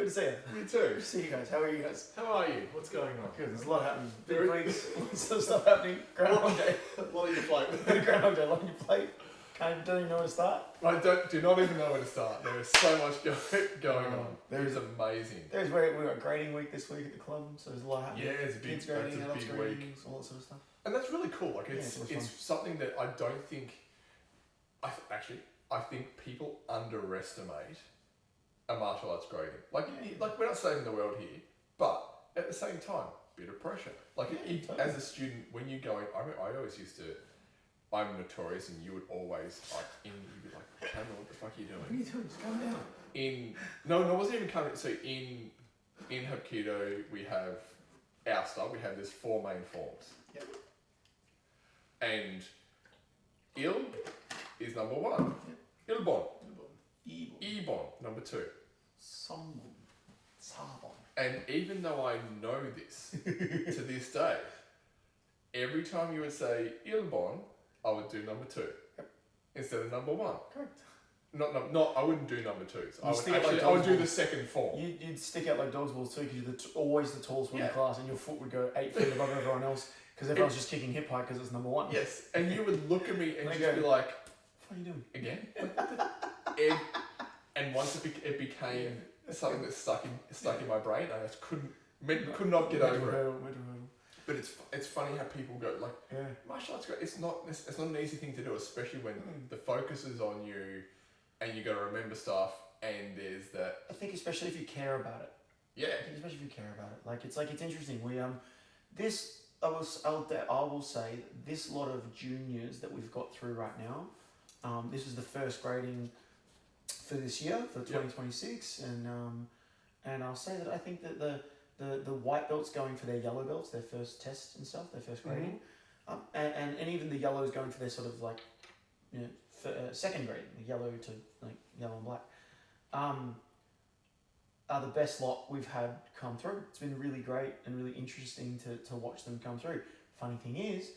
Good to see you. You too. Good to see you guys. How are you guys? How are you? What's going on? Good. There's a lot happening. Big Very- weeks. Lots of stuff happening. Groundhog Day. What are you playing? Groundhog Day. Lot on your plate. Don't even know where to start. I do not even know where to start. There is so much going on. There is amazing. There's where we got grading week this week at the club, so there's a lot happening. Yeah, it's a big, Kids grading, that's a adults big grading, week. all that sort of stuff. And that's really cool. Like Yeah, it's it's fun. something that I don't think. I think people underestimate a martial arts grading. Like we're not saving the world here, but at the same time, bit of pressure. Like Totally. as a student, when you go in, I always used to. I'm notorious, and you would always you'd be like, Cameron, what the fuck are you doing? What are you doing? Just calm down. No, it wasn't even coming. So in Hapkido, we have our style. We have there's 4 main forms. Yep. And Il is number 1. Ilbon. Ebon, number 2. Sambon. Sabon. And even though I know this to this day, every time you would say Ilbon, I would do number 2 instead of number 1. Correct. Not. I wouldn't do number 2s. I stick would it like I would do dog's the second form. You'd stick out like dog's balls too, because you're always the tallest one in the class, and your foot would go 8 feet above everyone else, because everyone's just kicking hip height because it's number 1. Yes, and you would look at me and They just go, be like, what are you doing? again? And once it became something that stuck in my brain, I just could not get over it. But it's funny how people go like, martial arts, it's not an easy thing to do, especially when the focus is on you, and you got to remember stuff, and there's that. I think especially if you care about it. Yeah. I think especially if you care about it. It's interesting. We I will say this lot of juniors that we've got through right now. This is the first grading for this year for 2026, and I'll say that I think that the white belts going for their yellow belts, their first tests and stuff, their first grading, and even the yellows going for their sort of like, second grading, the yellow to like yellow and black, are the best lot we've had come through. It's been really great and really interesting to watch them come through. Funny thing is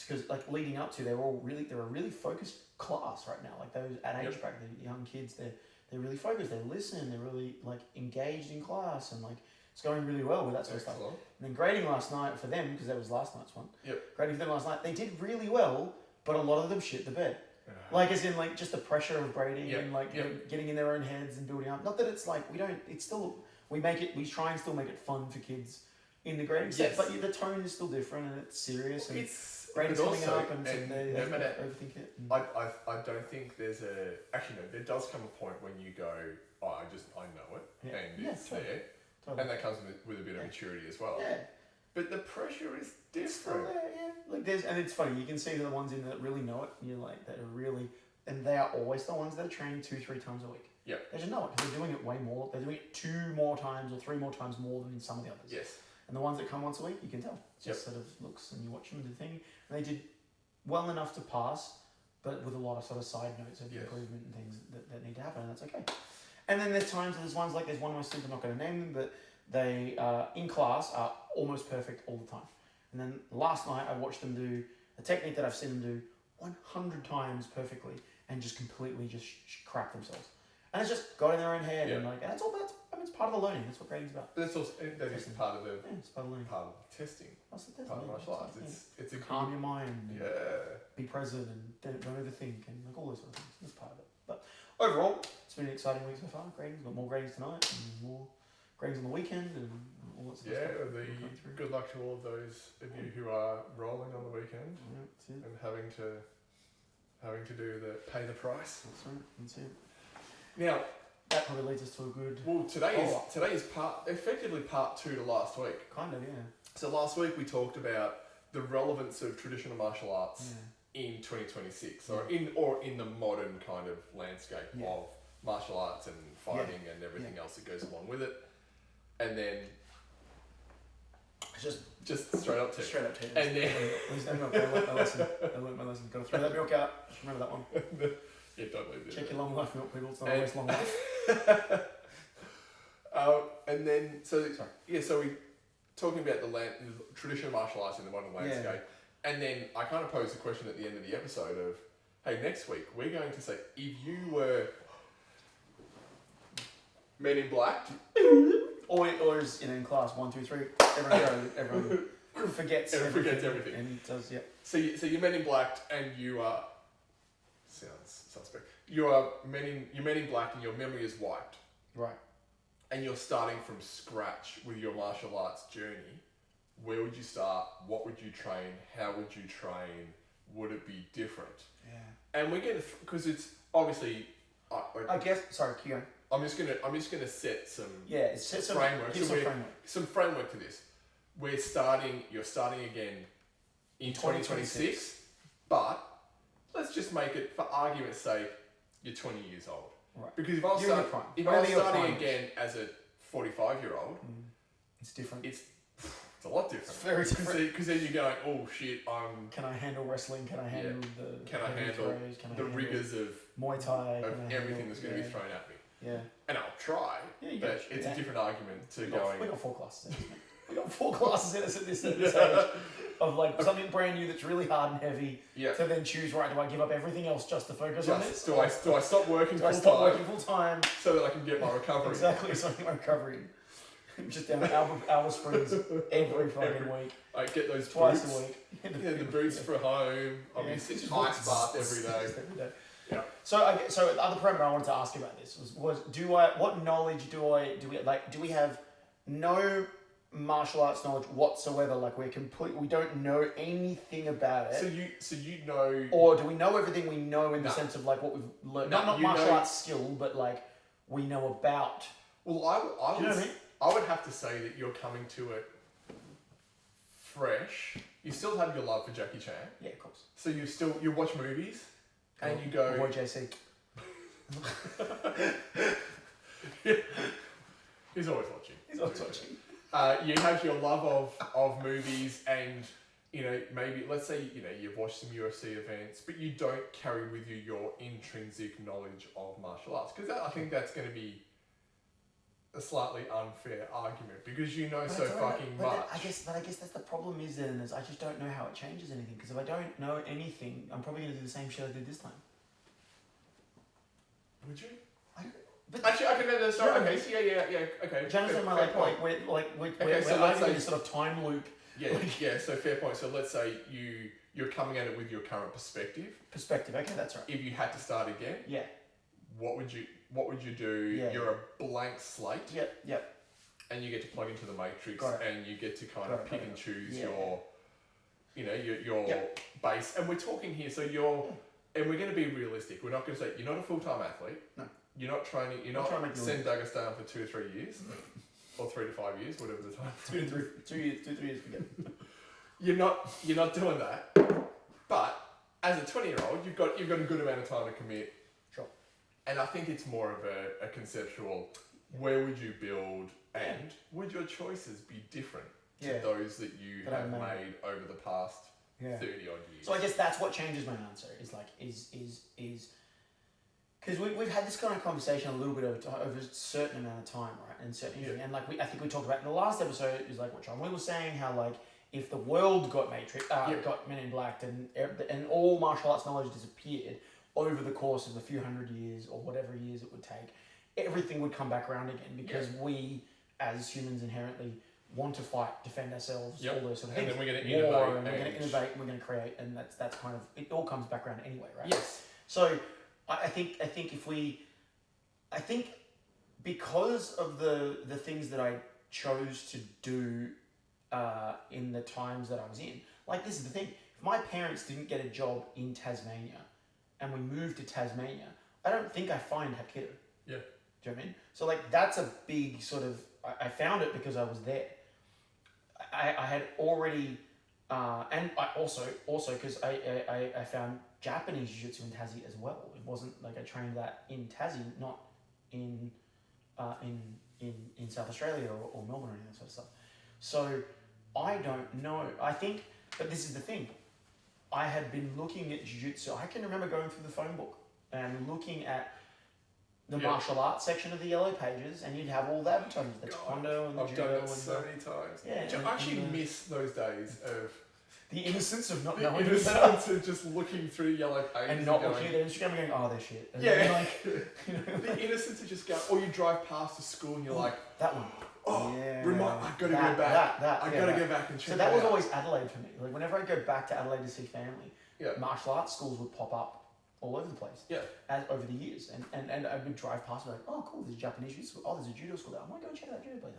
because like leading up to, they're a really focused class right now. Like those at age bracket, the young kids, they're really focused. They listen. They're really like engaged in class, and like it's going really well with that sort of stuff. And then grading last night for them, because that was last night's one. Grading for them last night, they did really well, but a lot of them shit the bed. Like as in like just the pressure of grading and like getting in their own heads and building up. Not that it's like we try and still make it fun for kids in the grading set, but the tone is still different and it's serious and it's grading's coming up and they no matter, overthink it. I don't think there's there does come a point when you go, I know it and it's there. Totally. And that comes with a bit of maturity as well. Yeah. But the pressure is different. Like and it's funny, you can see the ones in that really know it, and you're like, that are really, and they are always the ones that are training 2-3 times a week. Yeah. They just know it, because they're doing it way more, they're doing it 2 more times or 3 more times more than some of the others. Yes. And the ones that come once a week, you can tell. It just sort of looks, and you watch them do the thing, and they did well enough to pass, but with a lot of sort of side notes of improvement and things that need to happen, and that's okay. And then there's ones like there's one of my students, I'm not going to name them, but they, in class, are almost perfect all the time. And then last night I watched them do a technique that I've seen them do 100 times perfectly and just completely just crap themselves. And it's just got in their own head and like, and it's it's part of the learning. That's what grading's about. But it's also, that is part of the, it's part of learning. Part of testing. That's the testing. Part of martial arts. It's a calm your mind. Yeah. Be present and don't overthink and like all those sort of things. That's part of it. But overall, it's been an exciting week so far. Grading's got more gradings tonight and more gradings on the weekend and all that sort of stuff. Good luck to all of those of you who are rolling on the weekend and having to do pay the price. That's right. That's it. Now that probably leads us to a good. Well, today is effectively part 2 to last week. Kind of, yeah. So last week we talked about the relevance of traditional martial arts in 2026, or in the modern kind of landscape of martial arts and fighting and everything else that goes along with it. And then just straight up to and then please don't milk. I learned my lesson. Gotta throw that milk out. Just remember that one. Don't leave it. Check your long life milk, people. It's not always long life. And then so we talking about the traditional martial arts in the modern landscape, and then I kind of posed a question at the end of the episode of, hey, next week we're going to say, if you were Men in Black. Or is in class 1, 2, 3. Everyone forgets everything. And he does, yeah. So you're Men in Black, and you are sounds suspect. You're Men in Black, and your memory is wiped. Right. And you're starting from scratch with your martial arts journey. Where would you start? What would you train? How would you train? Would it be different? Yeah. And we're gonna, because it's obviously. I guess. Sorry, keep going. I'm just gonna set some. Yeah, it's set some framework. Some framework to this. You're starting again in 2026, but let's just make it, for argument's sake, you're 20 years old. Right. Because if I was starting again as a 45-year-old, it's different. It's a lot different. It's very different. Because then you're going, oh shit, Can I handle wrestling? Can I handle the rigors of Muay Thai? Of everything that's going to be thrown at me? Yeah. And I'll try, but it's a different argument to going. We got 4 classes in us, mate. We got 4 classes in us at this age of like something brand new that's really hard and heavy. Yeah. To then choose, right, do I give up everything else just to focus on this? Do I stop working full time? Do I stop working full time? So that I can get my recovery. Exactly, so I get my recovery. Just down at Alice Springs every fucking week. I get those twice boots. A week. The boots for home. I'll be sitting ice bath every day. Yeah. So the other parameter I wanted to ask you about this was what knowledge do we have no martial arts knowledge whatsoever? Like we don't know anything about it. So you know. Or do we know everything we know in the sense of like what we've learned? Not martial arts skill, but like we know about. Well, I would have to say that you're coming to it fresh. You still have your love for Jackie Chan. Yeah, of course. So you watch movies, and you go. Boy JC. He's always watching. He's always watching. You have your love of movies, and maybe let's say you've watched some UFC events, but you don't carry with you your intrinsic knowledge of martial arts, because I think that's going to be a slightly unfair argument, because fucking much. I guess that's the problem is I just don't know how it changes anything, because if I don't know anything, I'm probably going to do the same shit I did this time. Would you? But actually, okay, no, sorry. Okay, so yeah, okay. Do you understand my we're living in this sort of time loop. Yeah. So fair point. So let's say you're coming at it with your current perspective. Okay, that's right. If you had to start again, yeah. What would you do? Yeah. You're a blank slate. Yep. And you get to plug into the matrix, and you get to kind of pick and choose your base. And we're talking here, so and we're going to be realistic. We're not going to say you're not a full-time athlete. No. You're not training. You're not send Dagestan for 2 or 3 years, or 3 to 5 years, whatever the time. 2 to 3 years. Forget. You're not doing that. But as a 20-year-old, you've got a good amount of time to commit. Sure. And I think it's more of a conceptual. Where would you build, and would your choices be different to those that you have made over the past 30 odd years? So I guess that's what changes my answer. Is because we've had this kind of conversation a little bit over a certain amount of time, right? And and like I think we talked about in the last episode is like what John Will was saying, how like if the world got got Men in Black and all martial arts knowledge disappeared over the course of a few hundred years or whatever years it would take, everything would come back around again, because we as humans inherently want to fight, defend ourselves, all those sort of things. And then we're going to innovate. We're going to innovate, we're going to create, and that's kind of, it all comes back around anyway, right? Yes. So I think because of the things that I chose to do in the times that I was in, like this is the thing, if my parents didn't get a job in Tasmania and we moved to Tasmania, I don't think I find Hapkido. Yeah. Do you know what I mean? So like that's a big sort of, I found it because I was there. I had already, and I also because I found Japanese jiu-jitsu in Tassie as well. It wasn't like I trained that in Tassie, not in South Australia or Melbourne or any of that sort of stuff. So I don't know. I think, but this is the thing. I had been looking at jiu-jitsu. I can remember going through the phone book and looking at the martial arts section of the Yellow Pages, and you'd have all the advertisements, the taekwondo and the judo. I've done it so many times. Yeah, I actually miss those days of The innocence of not The knowing innocence of just looking through yellow pages and not going, looking at their Instagram and going, oh, they're shit. And yeah. then, like, you know, The innocence of just going, or you drive past a school and you're like, that one. oh, Yeah. I gotta go back. I gotta that. go back and check So that it was out. always Adelaide for me. Like whenever I go back to Adelaide to see family, Yeah. martial arts schools would pop up all over the place. Yeah. As over the years, and I would drive past and be like, oh cool, there's a Japanese judo school. Oh, there's a judo school there. I want to go check out that judo place.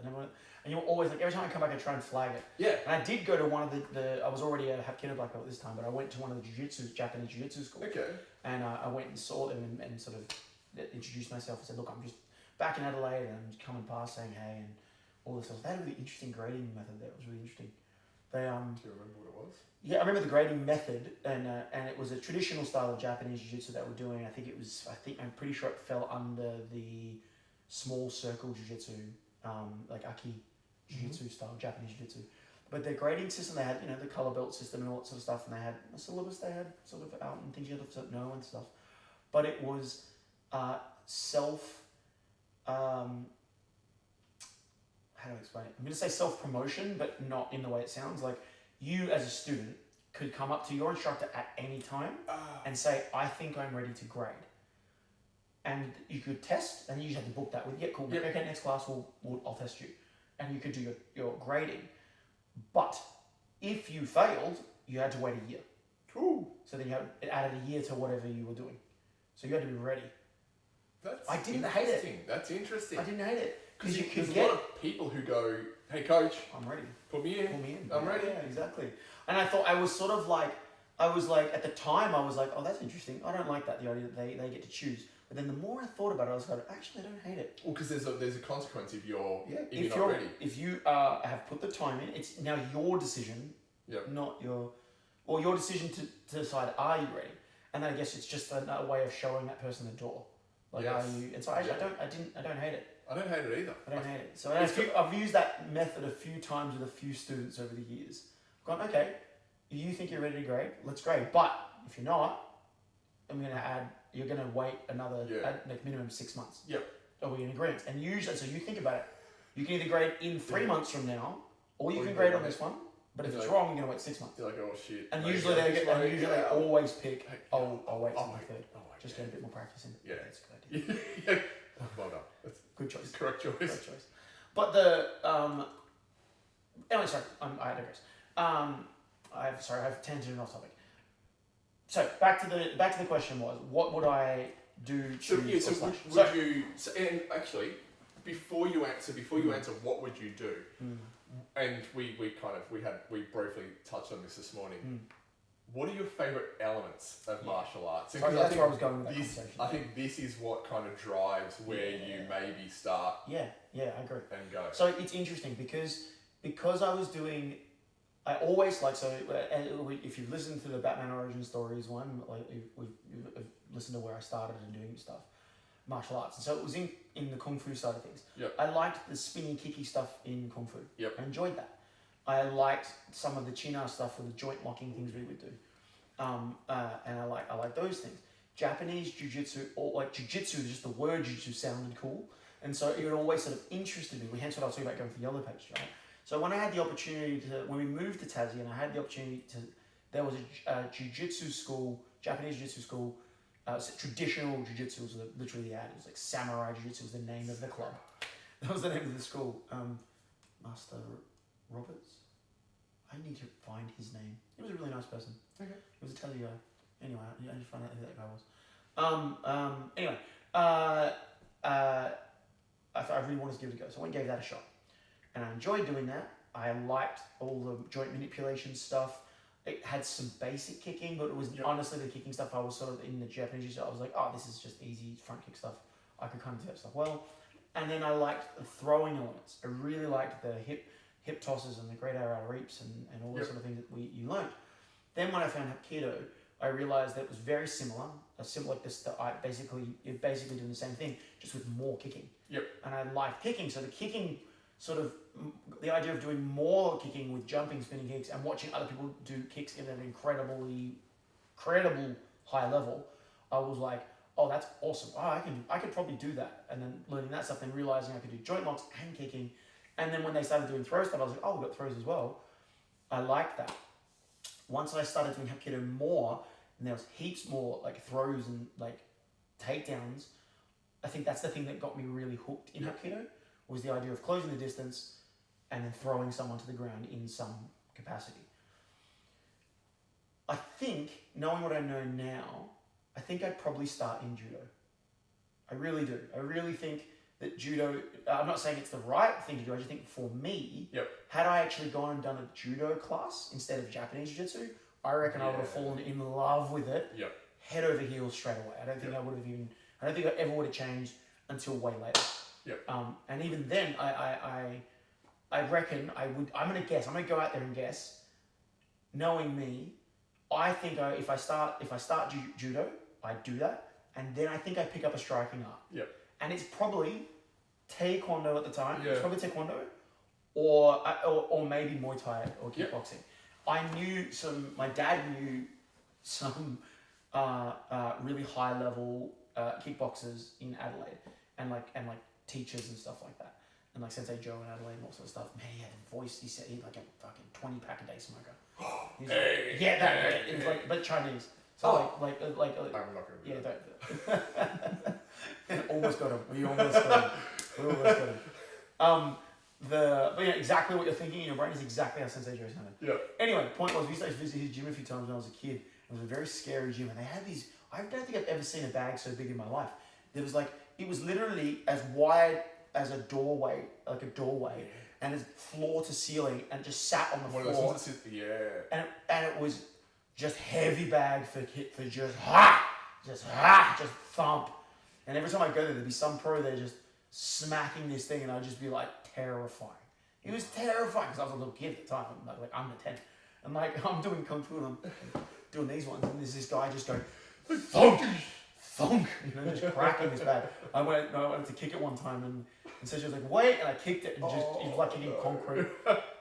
And you're always like, every time I come back, I try and flag it. Yeah. And I did go to one of the I was already a Hapkido black belt this time, but I went to one of the Japanese jiu-jitsu schools. Okay. And I went and saw them and sort of introduced myself and said, look, I'm just back in Adelaide and I'm coming past saying hey and all this stuff. They had a really interesting grading method there. It was really interesting. They Do you remember what it was? Yeah, I remember the grading method, and it was a traditional style of Japanese jiu-jitsu that we're doing. I'm pretty sure it fell under the small circle jiu-jitsu, like Aki jiu-jitsu style, Japanese jiu-jitsu. But their grading system, they had, the color belt system and all that sort of stuff, and they had a syllabus they had sort of out and things you had to know and stuff. But it was how do I explain it? I'm going to say self-promotion, but not in the way it sounds. Like, you as a student could come up to your instructor at any time and say, I think I'm ready to grade. And you could test, and you just had to book that with, yeah, cool, Yep. okay, next class, I'll test you. And you could do your grading. But if you failed, you had to wait a year. Cool. So then it added a year to whatever you were doing. So you had to be ready. That's I didn't hate it. interesting. That's interesting. I didn't hate it. Because you could There's get... a lot of people who go, hey coach, I'm ready. put me in. Pull me in. I'm ready. Yeah, exactly. And I thought at the time, I was like, oh, that's interesting. I don't like that, the idea that they get to choose. But then the more I thought about it, I was like, actually, I don't hate it. Well, because there's a consequence if you're if not ready. If you have put the time in, it's now your decision, not your decision to decide, are you ready? And then I guess it's just a way of showing that person the door. Like, Yes. are you? And so I don't hate it. I don't hate it either. I don't hate it. So I've used that method a few times with a few students over the years. I've gone, okay, you think you're ready to grade? Let's grade. But if you're not, you're going to wait another, like minimum 6 months. Yep. Are we in agreement? And usually, so you think about it. You can either grade in 3 months from now, or you can grade on this one. But if it's wrong, you're going to wait 6 months. You're like, oh shit. And usually they always pick, I'll wait till my third. Just get a bit more practice in. Yeah. That's a good idea. Well done. That's Good choice. correct choice. Correct choice. But anyway, sorry, I digress. I've tangented off topic. So back to the question was, what would I do? And actually, before you answer, what would you do? And we briefly touched on this morning. What are your favourite elements of martial arts? That's where I was going with that conversation. I think this is what kind of drives where you maybe start. Yeah, I agree. And go. So it's interesting because I was doing. I always if you've listened to the Batman Origin Stories one, like you've listened to where I started and doing stuff, martial arts, and so it was in the kung fu side of things. Yep. I liked the spinny, kicky stuff in kung fu. Yep. I enjoyed that. I liked some of the China stuff with the joint locking things we would do, and I like those things. Japanese jiu-jitsu, or like jiu-jitsu, just the word jiu-jitsu sounded cool, and so it always sort of interested me. Hence what I was talking about going for the yellow page, right? So when I had the opportunity when we moved to Tassie, and I had the opportunity there was a jiu-jitsu school, Japanese jiu-jitsu school, traditional jiu-jitsu was literally the ad. It was like Samurai Jiu-Jitsu was the name of the club. That was the name of the school. Master Roberts? I need to find his name. He was a really nice person. Okay. He was a Tassie guy. Anyway, I need to find out who that guy was. Anyway, I really wanted to give it a go, so I went and gave that a shot. And I enjoyed doing that. I liked all the joint manipulation stuff. It had some basic kicking, but it was honestly the kicking stuff. I was sort of in the Japanese, I was like, oh, this is just easy front kick stuff. I could kind of do that stuff well. And then I liked the throwing elements. I really liked the hip tosses and the great arrow reaps and all those sort of things that you learned. Then when I found Hapkido, I realized that it was very similar. Like this, you're basically doing the same thing, just with more kicking. Yep. And I liked kicking, so the kicking sort of the idea of doing more kicking with jumping, spinning kicks, and watching other people do kicks in an incredible high level, I was like, oh, that's awesome. Oh, I could probably do that. And then learning that stuff, then realizing I could do joint locks and kicking. And then when they started doing throw stuff, I was like, oh, we've got throws as well. I liked that. once I started doing Hapkido more, and there was heaps more like throws and like takedowns, I think that's the thing that got me really hooked in Hapkido, was the idea of closing the distance and then throwing someone to the ground in some capacity. I think, knowing what I know now, I think I'd probably start in judo. I really do. I really think that judo, I'm not saying it's the right thing to do, I just think for me, had I actually gone and done a judo class instead of Japanese jiu-jitsu, I reckon I would have fallen in love with it, head over heels straight away. I don't think I would have even, I don't think I ever would have changed until way later. And even then, I reckon I would, I'm going to go out there and guess, knowing me, I think if I start judo, I do that, and then I think I pick up a striking art. And it's probably taekwondo at the time. It's probably taekwondo, or maybe Muay Thai or kickboxing. My dad knew some really high level kickboxers in Adelaide, and like teachers and stuff like that. And like Sensei Joe in Adelaide and all sorts of stuff. Man, he had a voice. He said he'd like a fucking 20-pack a day smoker. Hey, it was like, but Chinese. So like I'm not going to don't. Almost got him. We almost got him. But yeah, exactly what you're thinking in your brain is exactly how Sensei Joe sounded. Anyway, the point was, we used to visit his gym a few times when I was a kid. It was a very scary gym, and they had these. I don't think I've ever seen a bag so big in my life. There was like, it was literally as wide as a doorway, and it's floor to ceiling, and just sat on the floor. And it was just heavy bag for just thump. And every time I go there'd be some pro there just smacking this thing, and I'd just be like terrifying. It was terrifying because I was a little kid at the time, like under 10, and like I'm doing kung fu and I'm doing these ones, and there's this guy just going thunk, thunk, just cracking this bag. I went to kick it one time, and so she was like, wait, and I kicked it, and he was like kicking concrete,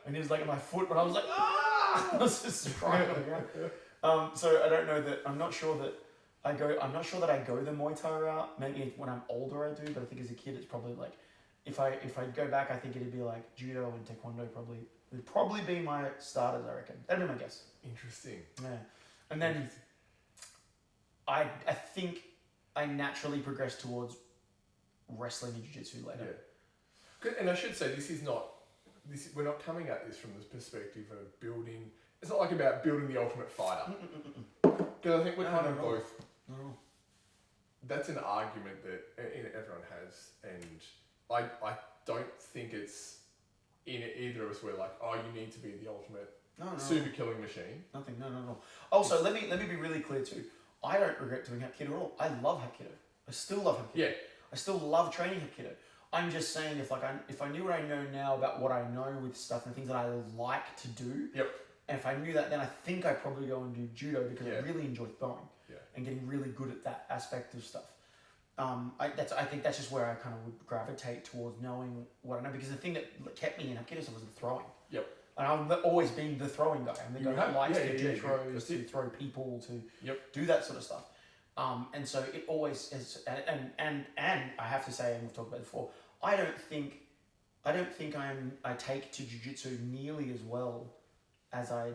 and he was like in my foot, but I was like, ah! I was just striking on the ground. So I don't know that, I'm not sure that I go the Muay Thai route. Maybe when I'm older I do, but I think as a kid it's probably like, if I go back, I think it'd be like judo and taekwondo would probably be my starters, I reckon. That'd be my guess. Interesting. Yeah. And then I think I naturally progress towards wrestling and jiu-jitsu later. Good. And I should say, we're not coming at this from the perspective of building. It's not like about building the ultimate fighter. Because I think we're kind of both. No. That's an argument that everyone has, and I don't think it's in either of us. We're like, oh, you need to be the ultimate super killing machine. Nothing. No. Also, let me be really clear too. I don't regret doing Hapkido at all. I love Hapkido. I still love Hapkido. Yeah. I still love training Hapkido. I'm just saying, if I knew what I know now about what I know with stuff and things that I like to do. And if I knew that, then I think I'd probably go and do judo because I really enjoy throwing and getting really good at that aspect of stuff. I think that's just where I kind of would gravitate towards knowing what I know, because the thing that kept me in Hapkido was the throwing. And I've always been the throwing guy. I'm the guy that likes to do throws, to throw people, to do that sort of stuff. And so it always is, and I have to say, and we've talked about it before, I don't think I take to jiu-jitsu nearly as well as I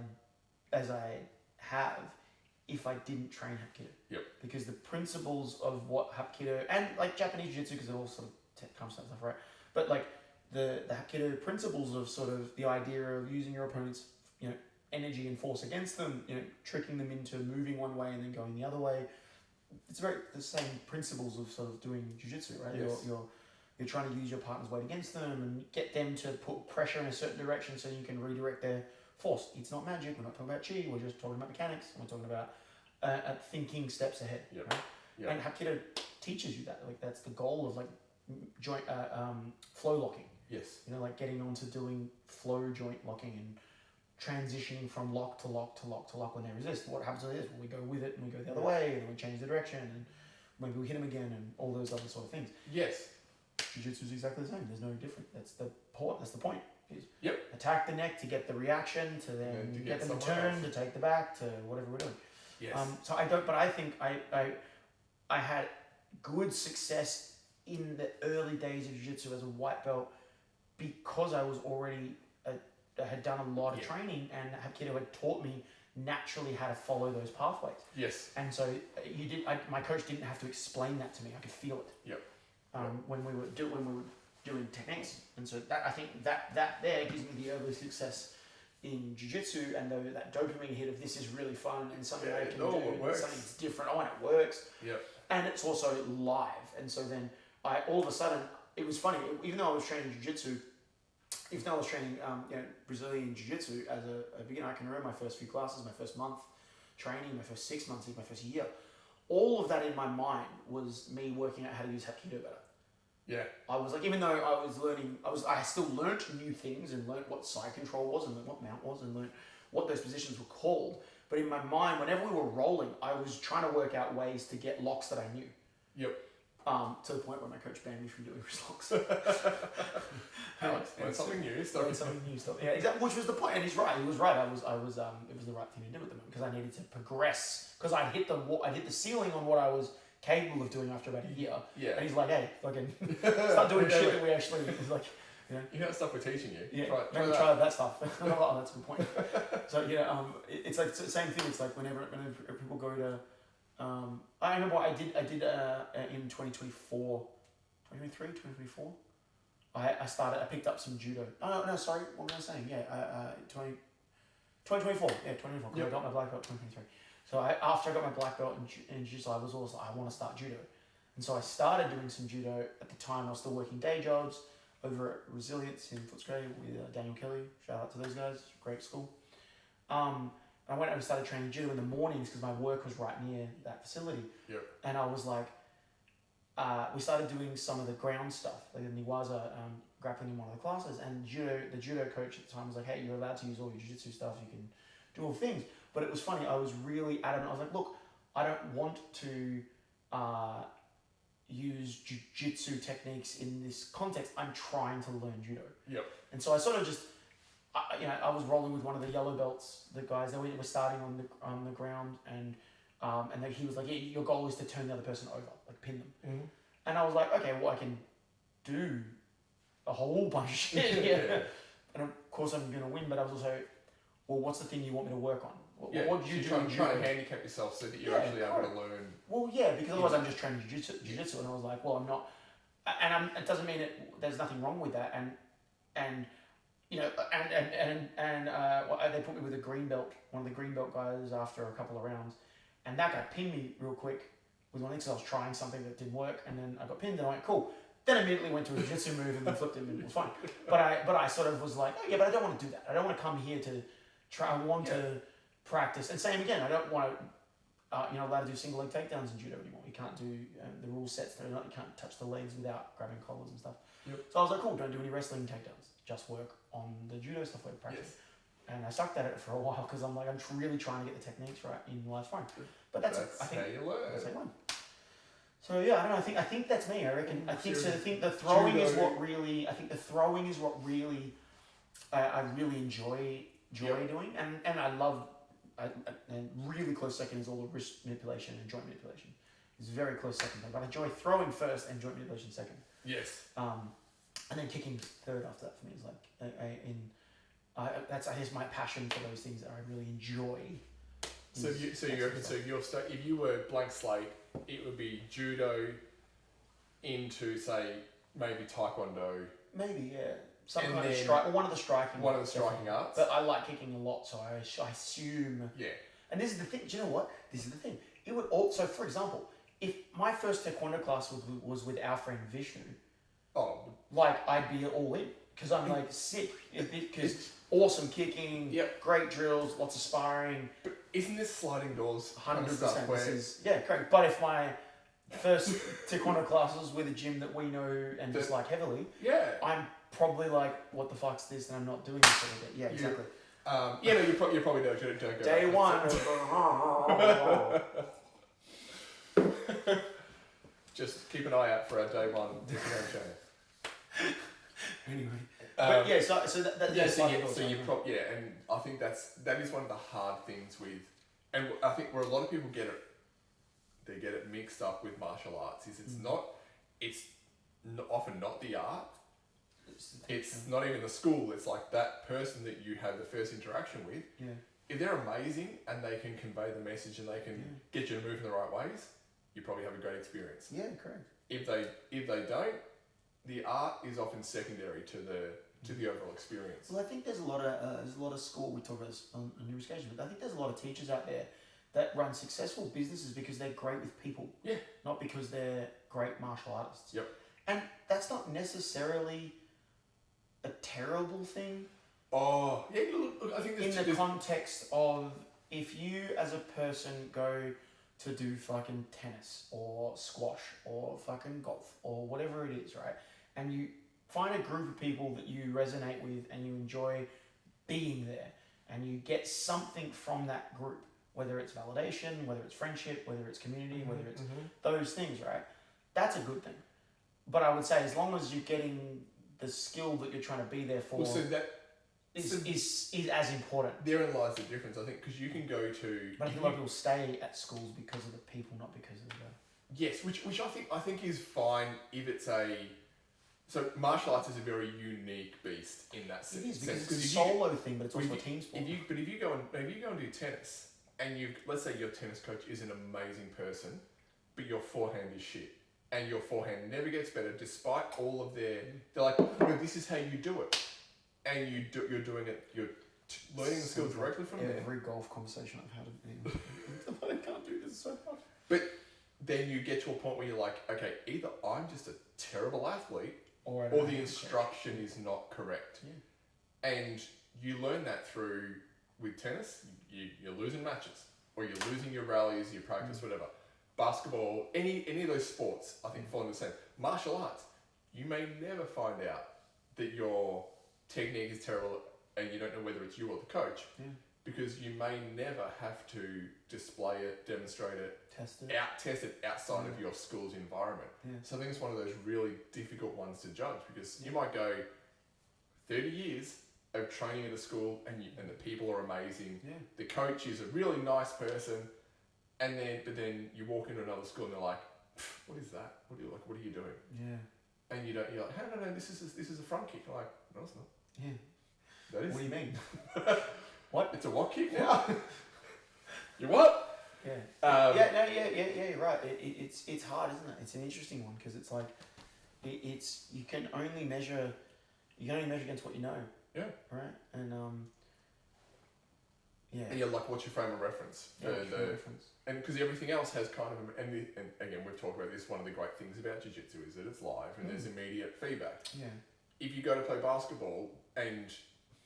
have if I didn't train Hapkido. Because the principles of what Hapkido, and like Japanese jiu-jitsu, because it all sort of comes from stuff, right? But like the Hapkido principles of sort of the idea of using your opponent's energy and force against them, tricking them into moving one way and then going the other way. It's very the same principles of sort of doing jiu-jitsu, right? Yes. You're trying to use your partner's weight against them and get them to put pressure in a certain direction so you can redirect their force. It's not magic. We're not talking about chi. We're just talking about mechanics. We're talking about thinking steps ahead. Right? And Hapkido teaches you that. Like that's the goal of like joint flow locking. Yes. Like getting onto doing flow joint locking and transitioning from lock to lock to lock to lock when they resist. What happens is we go with it and we go the other way, and then we change the direction, and maybe we hit them again, and all those other sort of things. Yes. Jiu-jitsu is exactly the same. There's no different. That's the point. Is attack the neck to get the reaction, to then get them to turn, to take the back, to whatever we're doing. Yes. So I don't, but I think I had good success in the early days of jiu-jitsu as a white belt because I was already I had done a lot of training, and Hapkido had taught me naturally how to follow those pathways. Yes. And so my coach didn't have to explain that to me. I could feel it. Yep. When we were doing techniques, and so that I think that there gives me the early success in jiu-jitsu, and that dopamine hit of this is really fun and something I can do, and something that's different. Oh, and it works. Yep. And it's also live, and so then I all of a sudden it was funny. Even though I was training jiu-jitsu, even though I was training Brazilian jiu-jitsu as a beginner, I can remember my first few classes, my first month training, my first 6 months, my first year. All of that in my mind was me working out how to use Hapkido better. Yeah. I was like, even though I was learning, I still learnt new things and learnt what side control was and what mount was and learnt what those positions were called. But in my mind, whenever we were rolling, I was trying to work out ways to get locks that I knew. Yep. To the point where my coach banned me from doing wrist locks. Alex, learn something new. Yeah, exactly. Which was the point, and he's right. He was right. It was the right thing to do at the moment because I needed to progress because I'd hit the ceiling on what I was capable of doing after about a year. Yeah. And he's like, hey, fucking start doing shit that we actually like. You know stuff we're teaching you. Yeah. Try Try that stuff. Oh, that's a good point. So it's like the same thing. It's like whenever people go to. I remember what I did in 2024, 2023, 2024. I picked up some judo. Oh, no, sorry, what was I saying? Yeah, 2024. Yeah, 2024, because I got my black belt in 2023. So after I got my black belt in jiu-jitsu, I was also like, I want to start judo. And so I started doing some judo. At the time, I was still working day jobs over at Resilience in Footscray with Daniel Kelly. Shout out to those guys, great school. I went and started training judo in the mornings because my work was right near that facility. Yep. And I was like, we started doing some of the ground stuff, like the Niwaza grappling in one of the classes. And the judo coach at the time was like, hey, you're allowed to use all your jiu-jitsu stuff. You can do all things. But it was funny. I was really adamant. I was like, look, I don't want to use jiu-jitsu techniques in this context. I'm trying to learn judo. Yep. And so I sort of just... I was rolling with one of the yellow belts, the guys that were starting on the ground, and then he was like, yeah, your goal is to turn the other person over, like pin them. Mm-hmm. And I was like, okay, well, I can do a whole bunch of shit. Yeah. And of course I'm going to win, but I was also, well, what's the thing you want me to work on? What do you do? Trying to handicap yourself so that you're actually able to learn. Well, yeah, because otherwise I'm just training jiu-jitsu, and I was like, well, I'm not, and it doesn't mean there's nothing wrong with that, and they put me with a green belt, one of the green belt guys after a couple of rounds, and that guy pinned me real quick with one thing because I was trying something that didn't work, and then I got pinned, and I went, cool. Then I immediately went to a jiu-jitsu move and then flipped him, and it was fine. But I sort of was like, oh, yeah, but I don't want to do that. I don't want to come here to try. I want to practice. And same again, I don't want to, allowed to do single leg takedowns in judo anymore. You can't do the rule sets. You can't touch the legs without grabbing collars and stuff. Yep. So I was like, cool, don't do any wrestling takedowns. Just work on the judo stuff like practice. Yes. And I sucked at it for a while because I'm like, I'm really trying to get the techniques right in live sparring. But that's how you learn. That's how you learn. So yeah, I don't know. I think that's me. I reckon. I think the throwing is what really. I think the throwing is what really. I really enjoy doing, and I love. And really close second is all the wrist manipulation and joint manipulation. It's very close second, but I enjoy throwing first and joint manipulation second. Yes. And then kicking third after that for me is like that's I guess my passion for those things that I really enjoy. So if you were blank slate, it would be judo into say maybe taekwondo. Maybe some kind of strike, or one of the striking arts. But I like kicking a lot, so I assume. Yeah. And this is the thing. Do you know what? This is the thing. It would also, for example, if my first taekwondo class was with our friend Vishnu. Oh. Like I'd be all in because I'm like sick because awesome kicking, great drills, lots of sparring. But isn't this sliding doors 100%? This is correct. But if my first taekwondo class was with a gym that we know and dislike heavily, I'm probably like, what the fuck's this? And I'm not doing this every day. Yeah, exactly. You probably don't go. Day one. Just keep an eye out for our day one channel. Anyway, but and I think that is one of the hard things with, and I think where a lot of people get it mixed up with martial arts is it's often not the art. It's not even the school. It's like that person that you have the first interaction with. Yeah. if they're amazing and they can convey the message and they can get you to move in the right ways, you probably have a great experience. Yeah, correct. If they don't, the art is often secondary to the overall experience. Well, I think there's a lot of school. We talk about this on numerous occasions, but I think there's a lot of teachers out there that run successful businesses because they're great with people. Yeah. Not because they're great martial artists. Yep. And that's not necessarily a terrible thing. Oh, yeah, look, I think in the context of if you as a person go to do fucking tennis or squash or fucking golf or whatever it is, right? And you find a group of people that you resonate with and you enjoy being there and you get something from that group, whether it's validation, whether it's friendship, whether it's community, whether it's those things, right? That's a good thing. But I would say as long as you're getting the skill that you're trying to be there for, well, so that is as important. Therein lies the difference, I think, because you can go to. But I think a lot of people stay at schools because of the people, not because of the. Yes, which I think is fine if it's a. So martial arts is a very unique beast in that sense. It is because it's a solo thing, but it's also a team sport. If you go and do tennis, and let's say your tennis coach is an amazing person, but your forehand is shit. And your forehand never gets better despite all of they're like, no, this is how you do it. And you're doing it, you're learning the skill directly from there. Every golf conversation I've had, I can't do this so much. But then you get to a point where you're like, okay, either I'm just a terrible athlete or the instruction is not correct. Yeah. And you learn that with tennis, you're losing matches or you're losing your rallies, your practice, whatever. Basketball, any of those sports, I think fall into the same. Martial arts, you may never find out that your technique is terrible and you don't know whether it's you or the coach because you may never have to display it, demonstrate it, test it outside of your school's environment. Yeah. So I think it's one of those really difficult ones to judge because you might go 30 years of training at a school and the people are amazing. Yeah. The coach is a really nice person. But then you walk into another school and they're like, what is that? What are you doing? Yeah. And you're like, no, this is a front kick. I'm like, no, it's not. Yeah. That is. What do you mean? What? It's a what kick now? You what? Yeah. You're right. It's hard, isn't it? It's an interesting one because it's like, you can only measure against what you know. Yeah. Right. And yeah. And you're like, what's your frame of reference? And because everything else has kind of, and again, we've talked about this, one of the great things about jiu-jitsu is that it's live and there's immediate feedback. Yeah. If you go to play basketball and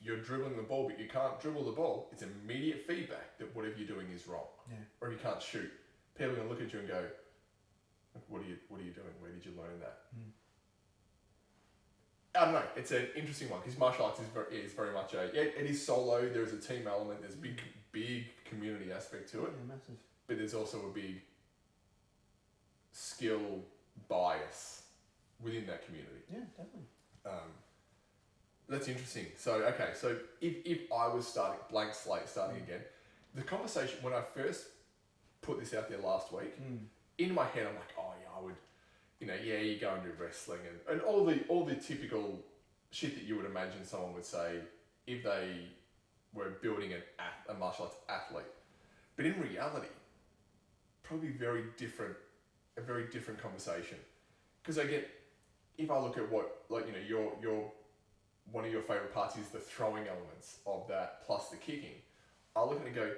you're dribbling the ball, but you can't dribble the ball, it's immediate feedback that whatever you're doing is wrong. Yeah. Or if you can't shoot, people are going to look at you and go, what are you doing? Where did you learn that? I don't know. It's an interesting one because martial arts is very much it is solo. There's a team element. There's big community aspect to it. Yeah, massive. But there's also a big skill bias within that community. Yeah, definitely. That's interesting. So if I was blank slate starting again, the conversation when I first put this out there last week, in my head I'm like, oh yeah, I would. You go and do wrestling and all the typical shit that you would imagine someone would say if they were building a martial arts athlete. But in reality, probably a very different conversation. Because if I look at what, your one of your favourite parts is the throwing elements of that plus the kicking, I look at it and go,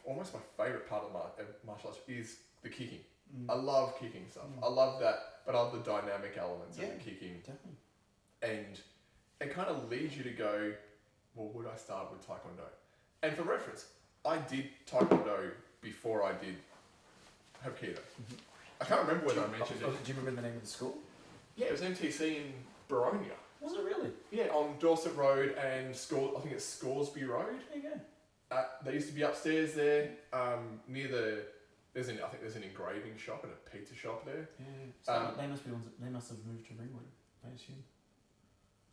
almost my favourite part of martial arts is the kicking. I love kicking stuff. I love that, but I love the dynamic elements of the kicking. Definitely. And it kind of leads you to go, well, would I start with Taekwondo? And for reference, I did Taekwondo before I did Hapkido. I can't remember whether I mentioned it. Do you remember the name of the school? Yeah, it was MTC in Baronia. Was it really? Yeah, on Dorset Road and I think it's Scoresby Road. There you go. They used to be upstairs there, near the. I think there's an engraving shop and a pizza shop there. Yeah. So they must have moved to Ringwood, I assume.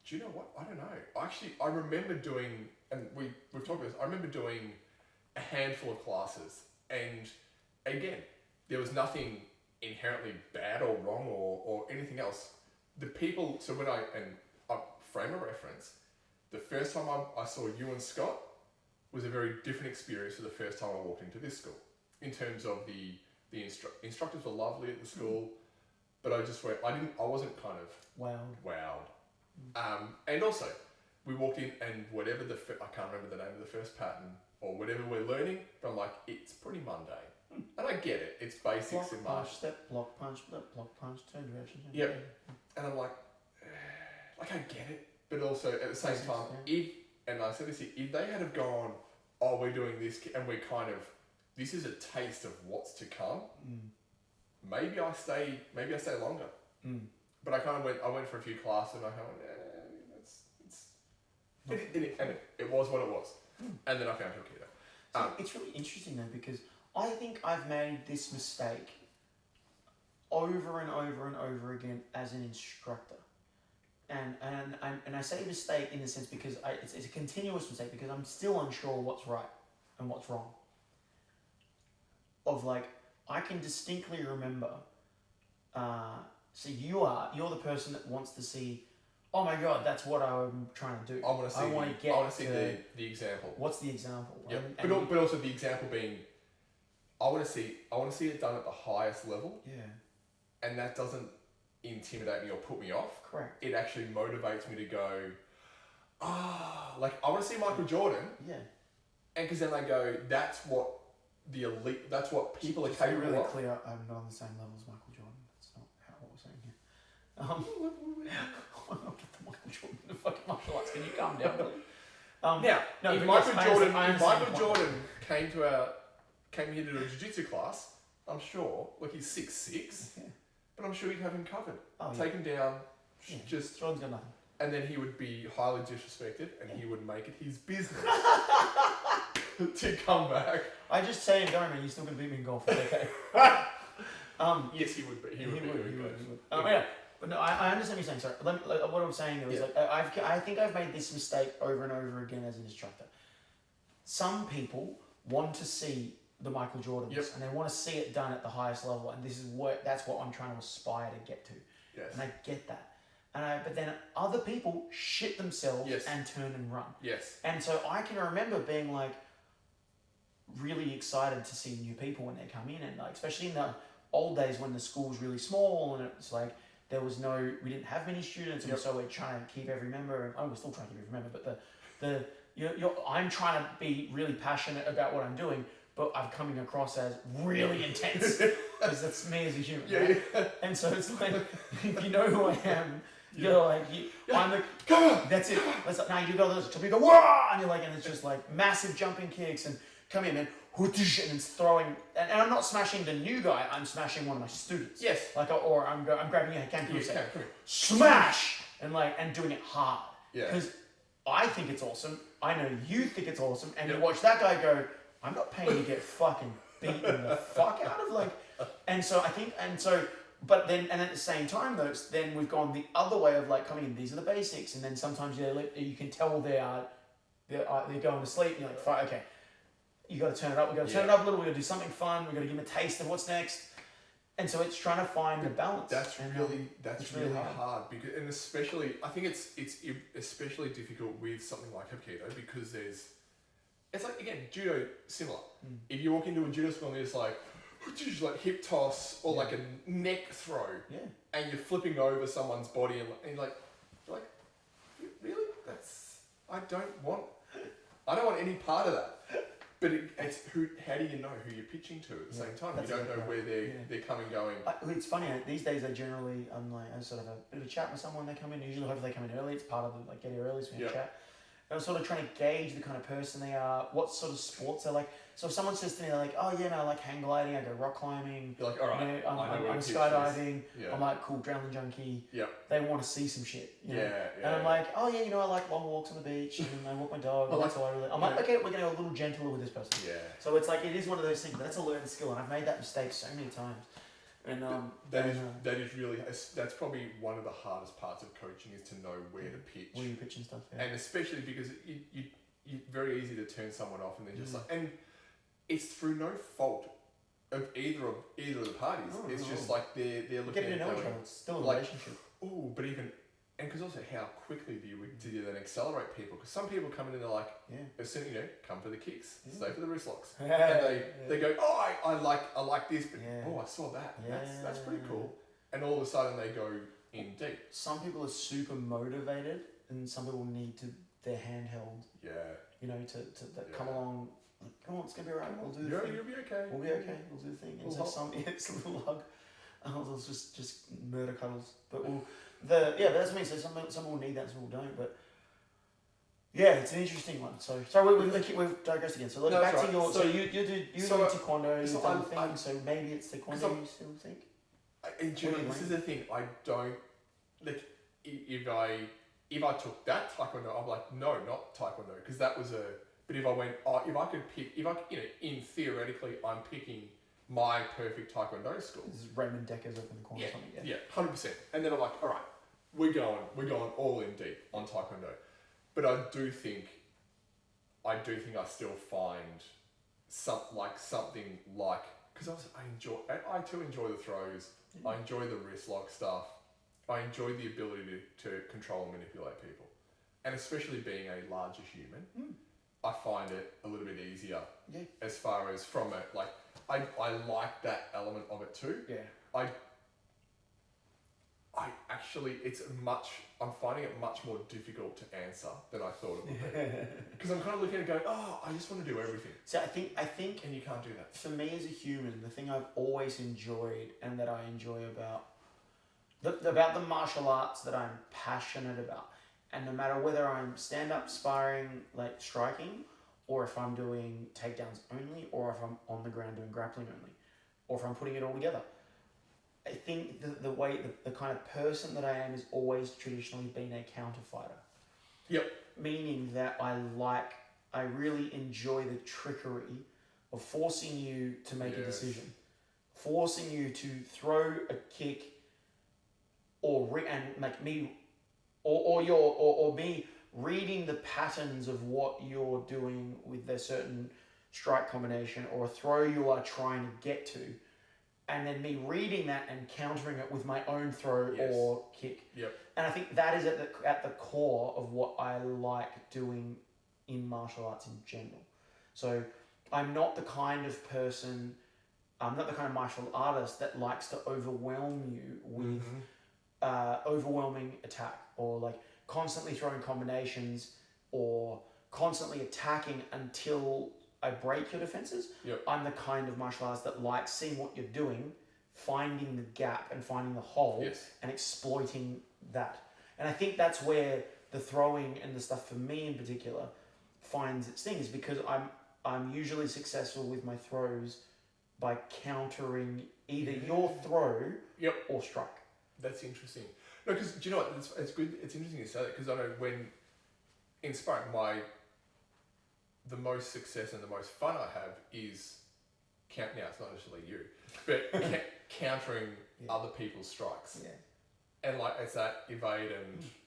Do you know what? I don't know. Actually, I remember doing, and we've talked about this, I remember doing a handful of classes. And again, there was nothing inherently bad or wrong or anything else. The people, so when frame of reference, the first time I saw you and Scott, was a very different experience for the first time I walked into this school. In terms of the instructors were lovely at the school, but I wasn't kind of wowed. And also, we walked in and whatever I can't remember the name of the first pattern or whatever we're learning, but I'm like, it's pretty mundane. And I get it, it's basics in martial. Step, block, punch, turn direction. Yep. And I'm like I get it, but also at the same time, and I said this, if they had have gone, oh, we're doing this, and we're kind of, this is a taste of what's to come. Maybe I stay longer. But I went for a few classes and I kind of it was what it was. And then I found Aikido. So it's really interesting though, because I think I've made this mistake over and over and over again as an instructor. And I say mistake in the sense because it's a continuous mistake because I'm still unsure what's right and what's wrong. Of like, I can distinctly remember, so you're the person that wants to see, oh my God, that's what I'm trying to do. I want to see the example. What's the example? Yep. But also the example being, I want to see it done at the highest level. Yeah. And that doesn't intimidate me or put me off. Correct. It actually motivates me to go, like I want to see Michael Jordan. Yeah. And because then I go, that's what the elite, that's what people are capable of. To be really clear, I'm not on the same level as Michael Jordan. That's not what we're saying here. I'm not get the Michael Jordan in the fucking martial arts. Can you calm down, please? If Michael Jordan came here to do a jiu-jitsu class, I'm sure, like he's 6'6", but I'm sure you'd have him covered. Take him down, just... Jordan's got nothing. And then he would be highly disrespected and he would make it his business to come back. I just say him, don't man, you're still going to beat me in golf. Okay. Yes, he would be. He would. But no, I understand what you're saying. Sorry. What I'm saying though is I think I've made this mistake over and over again as an instructor. Some people want to see the Michael Jordans and they want to see it done at the highest level, and that's what I'm trying to aspire to get to. Yes. And I get that. But then other people shit themselves and turn and run. Yes. And so I can remember being like really excited to see new people when they come in, and like especially in the old days when the school was really small and it's like we didn't have many students, and so we're trying to keep every member. And we're still trying to keep every member, but I'm trying to be really passionate about what I'm doing, but I'm coming across as really intense because that's me as a human. Right? And so it's like, if you know who I am, you're like, I'm the, that's it. Now you go this, you go, whoa, and you're like, and it's just like massive jumping kicks and come in, man, and it's throwing, and I'm not smashing the new guy, I'm smashing one of my students. Yes. Like, or I'm grabbing your hand, smash, and doing it hard. Yeah. Because I think it's awesome. I know you think it's awesome, and you watch that guy go, I'm not paying to get fucking beaten the fuck out of but then, and at the same time though, then we've gone the other way of like coming in, these are the basics, and then sometimes you can tell they're going to sleep, and you're like, fuck, okay, you got to turn it up, we got to turn it up a little, we got to do something fun, we got to give them a taste of what's next. And so it's trying to find the balance. That's really hard because, and especially, I think it's especially difficult with something like Aikido because it's like, again, judo, similar. If you walk into a judo school and there's like hip toss or like a neck throw, and you're flipping over someone's body and you're like, really? I don't want any part of that. But it's how do you know who you're pitching to at the same time? You don't know where they're coming going. It's funny, these days I generally, I sort of a bit of a chat with someone, they come in, usually hopefully they come in early, it's part of the, get here early so we can chat. And I'm sort of trying to gauge the kind of person they are, what sort of sports they like. So if someone says to me, they're like, oh yeah, no, I like hang gliding, I go rock climbing. You're like, all right, I'm skydiving, I'm like, cool, adrenaline junkie. Yeah. They want to see some shit. You know? Yeah. And I'm like, oh yeah, I like long walks on the beach, and I walk my dog, and that's all I really... I'm like, okay, we're going to go a little gentler with this person. Yeah. So it's like, it is one of those things, but that's a learned skill, and I've made that mistake so many times. And that's probably one of the hardest parts of coaching is to know where to pitch. Where you pitch and stuff, And especially because you're very easy to turn someone off and then just and it's through no fault of either of the parties. It's just like they're looking getting to know each other. It's still a relationship. Oh, but even And because also how quickly do you then accelerate people? Because some people come in and they're like, as soon come for the kicks, stay for the wrist locks, and they go, oh, I like this, but I saw that. That's pretty cool. And all of a sudden they go in deep. Some people are super motivated, and some people need their handheld. Yeah. You know, to come along. Come on, it's gonna be alright. We'll do the thing. You'll be okay. We'll be okay. We'll do the thing. And so it's a little hug. It's just murder cuddles. But but that's what I mean. So some will need that, some will don't. But yeah, it's an interesting one. So we've digressed again. So back to your. So you do taekwondo. You've done things. So maybe it's taekwondo. You still think? This is the thing. I don't like if I took that taekwondo, I'm like, no, not taekwondo, because that was a. But if I went, if I could pick, in theoretically, I'm picking my perfect taekwondo school. This is Raymond Decker's up in the corner or something. Yeah, 100%. And then I'm like, all right, we're going all in deep on taekwondo. But I do think I still find something like, because I too enjoy the throws. I enjoy the wrist lock stuff. I enjoy the ability to control and manipulate people. And especially being a larger human, I find it a little bit easier as far as from it. Like, I like that element of it too. Yeah. I actually, I'm finding it much more difficult to answer than I thought it would be. Because I'm kind of looking at it going, I just want to do everything. So I think, and you can't do that. For me as a human, the thing I've always enjoyed and that I enjoy about the martial arts that I'm passionate about, and no matter whether I'm stand-up sparring, like striking, or if I'm doing takedowns only, or if I'm on the ground doing grappling only, or if I'm putting it all together, I think the kind of person that I am has always traditionally been a counter fighter. Yep. Meaning that I really enjoy the trickery of forcing you to make a decision, forcing you to throw a kick, or me reading the patterns of what you're doing with a certain strike combination or a throw you are trying to get to, and then me reading that and countering it with my own throw or kick. Yep. And I think that is at the core of what I like doing in martial arts in general. So I'm not the kind of martial artist that likes to overwhelm you with overwhelming attack, or like constantly throwing combinations or constantly attacking until I break your defenses. Yep. I'm the kind of martial artist that likes seeing what you're doing, finding the gap and finding the hole and exploiting that. And I think that's where the throwing and the stuff for me in particular finds its things, because I'm usually successful with my throws by countering either your throw or strike. That's interesting. No, because do you know what? It's good. It's interesting you say that, because I know when in sparring, the most success and the most fun I have is now it's not necessarily you, but countering other people's strikes. Yeah. And like it's that evade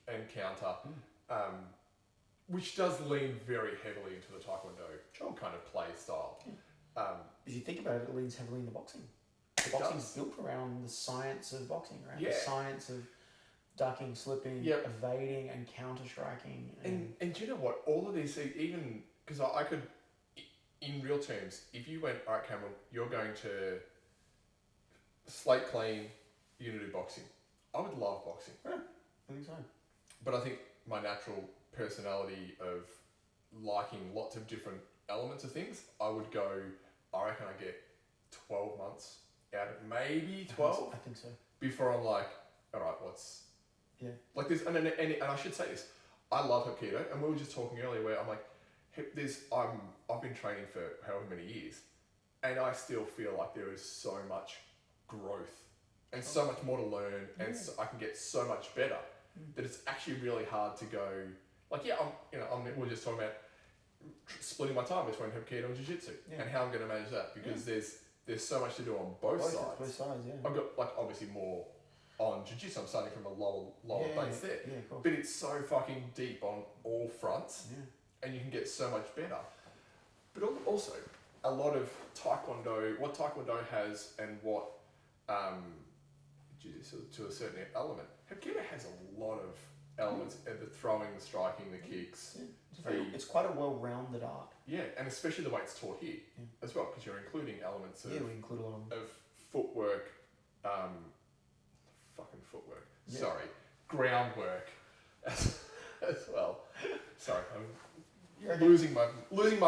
and counter, which does lean very heavily into the taekwondo kind of play style. If you think about it, it leans heavily into boxing. Boxing's built around the science of boxing, right? The science of ducking, slipping, evading, and counter striking. And do you know what? All of these, even because I could, in real terms, if you went, all right, Cameron, you're going to slate clean, you're going to do boxing. I would love boxing. Yeah, I think so. But I think my natural personality of liking lots of different elements of things, I would go, I reckon I get 12 months out of maybe 12. I think so. Before I'm like, all right, what's... Yeah. Like this, and I should say this, I love Hapkido, and we were just talking earlier where I'm like, I've been training for however many years, and I still feel like there is so much growth and so much more to learn, and so I can get so much better that it's actually really hard to go, like, we're just talking about splitting my time between Hapkido and Jiu-Jitsu and how I'm going to manage that, because there's so much to do on both sides. Both sides, yeah. I've got, like, obviously more on Jiu-Jitsu. I'm starting from a lower base there. Yeah, of course. But it's so fucking deep on all fronts, and you can get so much better. But also, a lot of Taekwondo, what Taekwondo has and what Jiu-Jitsu to a certain element, Hapkido has a lot of elements, the throwing, the striking, the kicks. Yeah. It's quite a well-rounded art. Yeah, and especially the way it's taught here as well, because you're including elements of, we include a lot of footwork, sorry, groundwork as well. Sorry, I'm losing my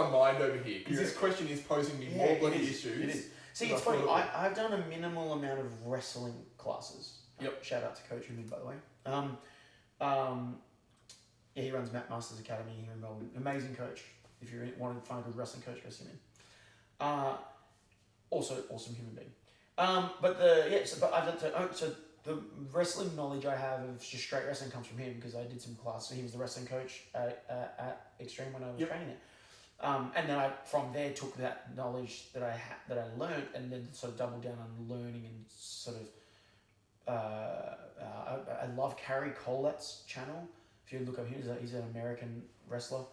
mind over here, because this question is posing me more bloody issues. It is. See, it's funny, I've done a minimal amount of wrestling classes. Yep. Shout out to Coach MIB, by the way. He runs Matt Masters Academy here in Melbourne. Amazing coach. If you want to find a good wrestling coach, go see him. Also, awesome human being. But the wrestling knowledge I have of just straight wrestling comes from him, because I did some classes. So he was the wrestling coach at Extreme when I was training it. And then I, from there, took that knowledge that I learned, and then sort of doubled down on learning and sort of. I love Carrie Colette's channel. If you look up him, he's an American wrestler,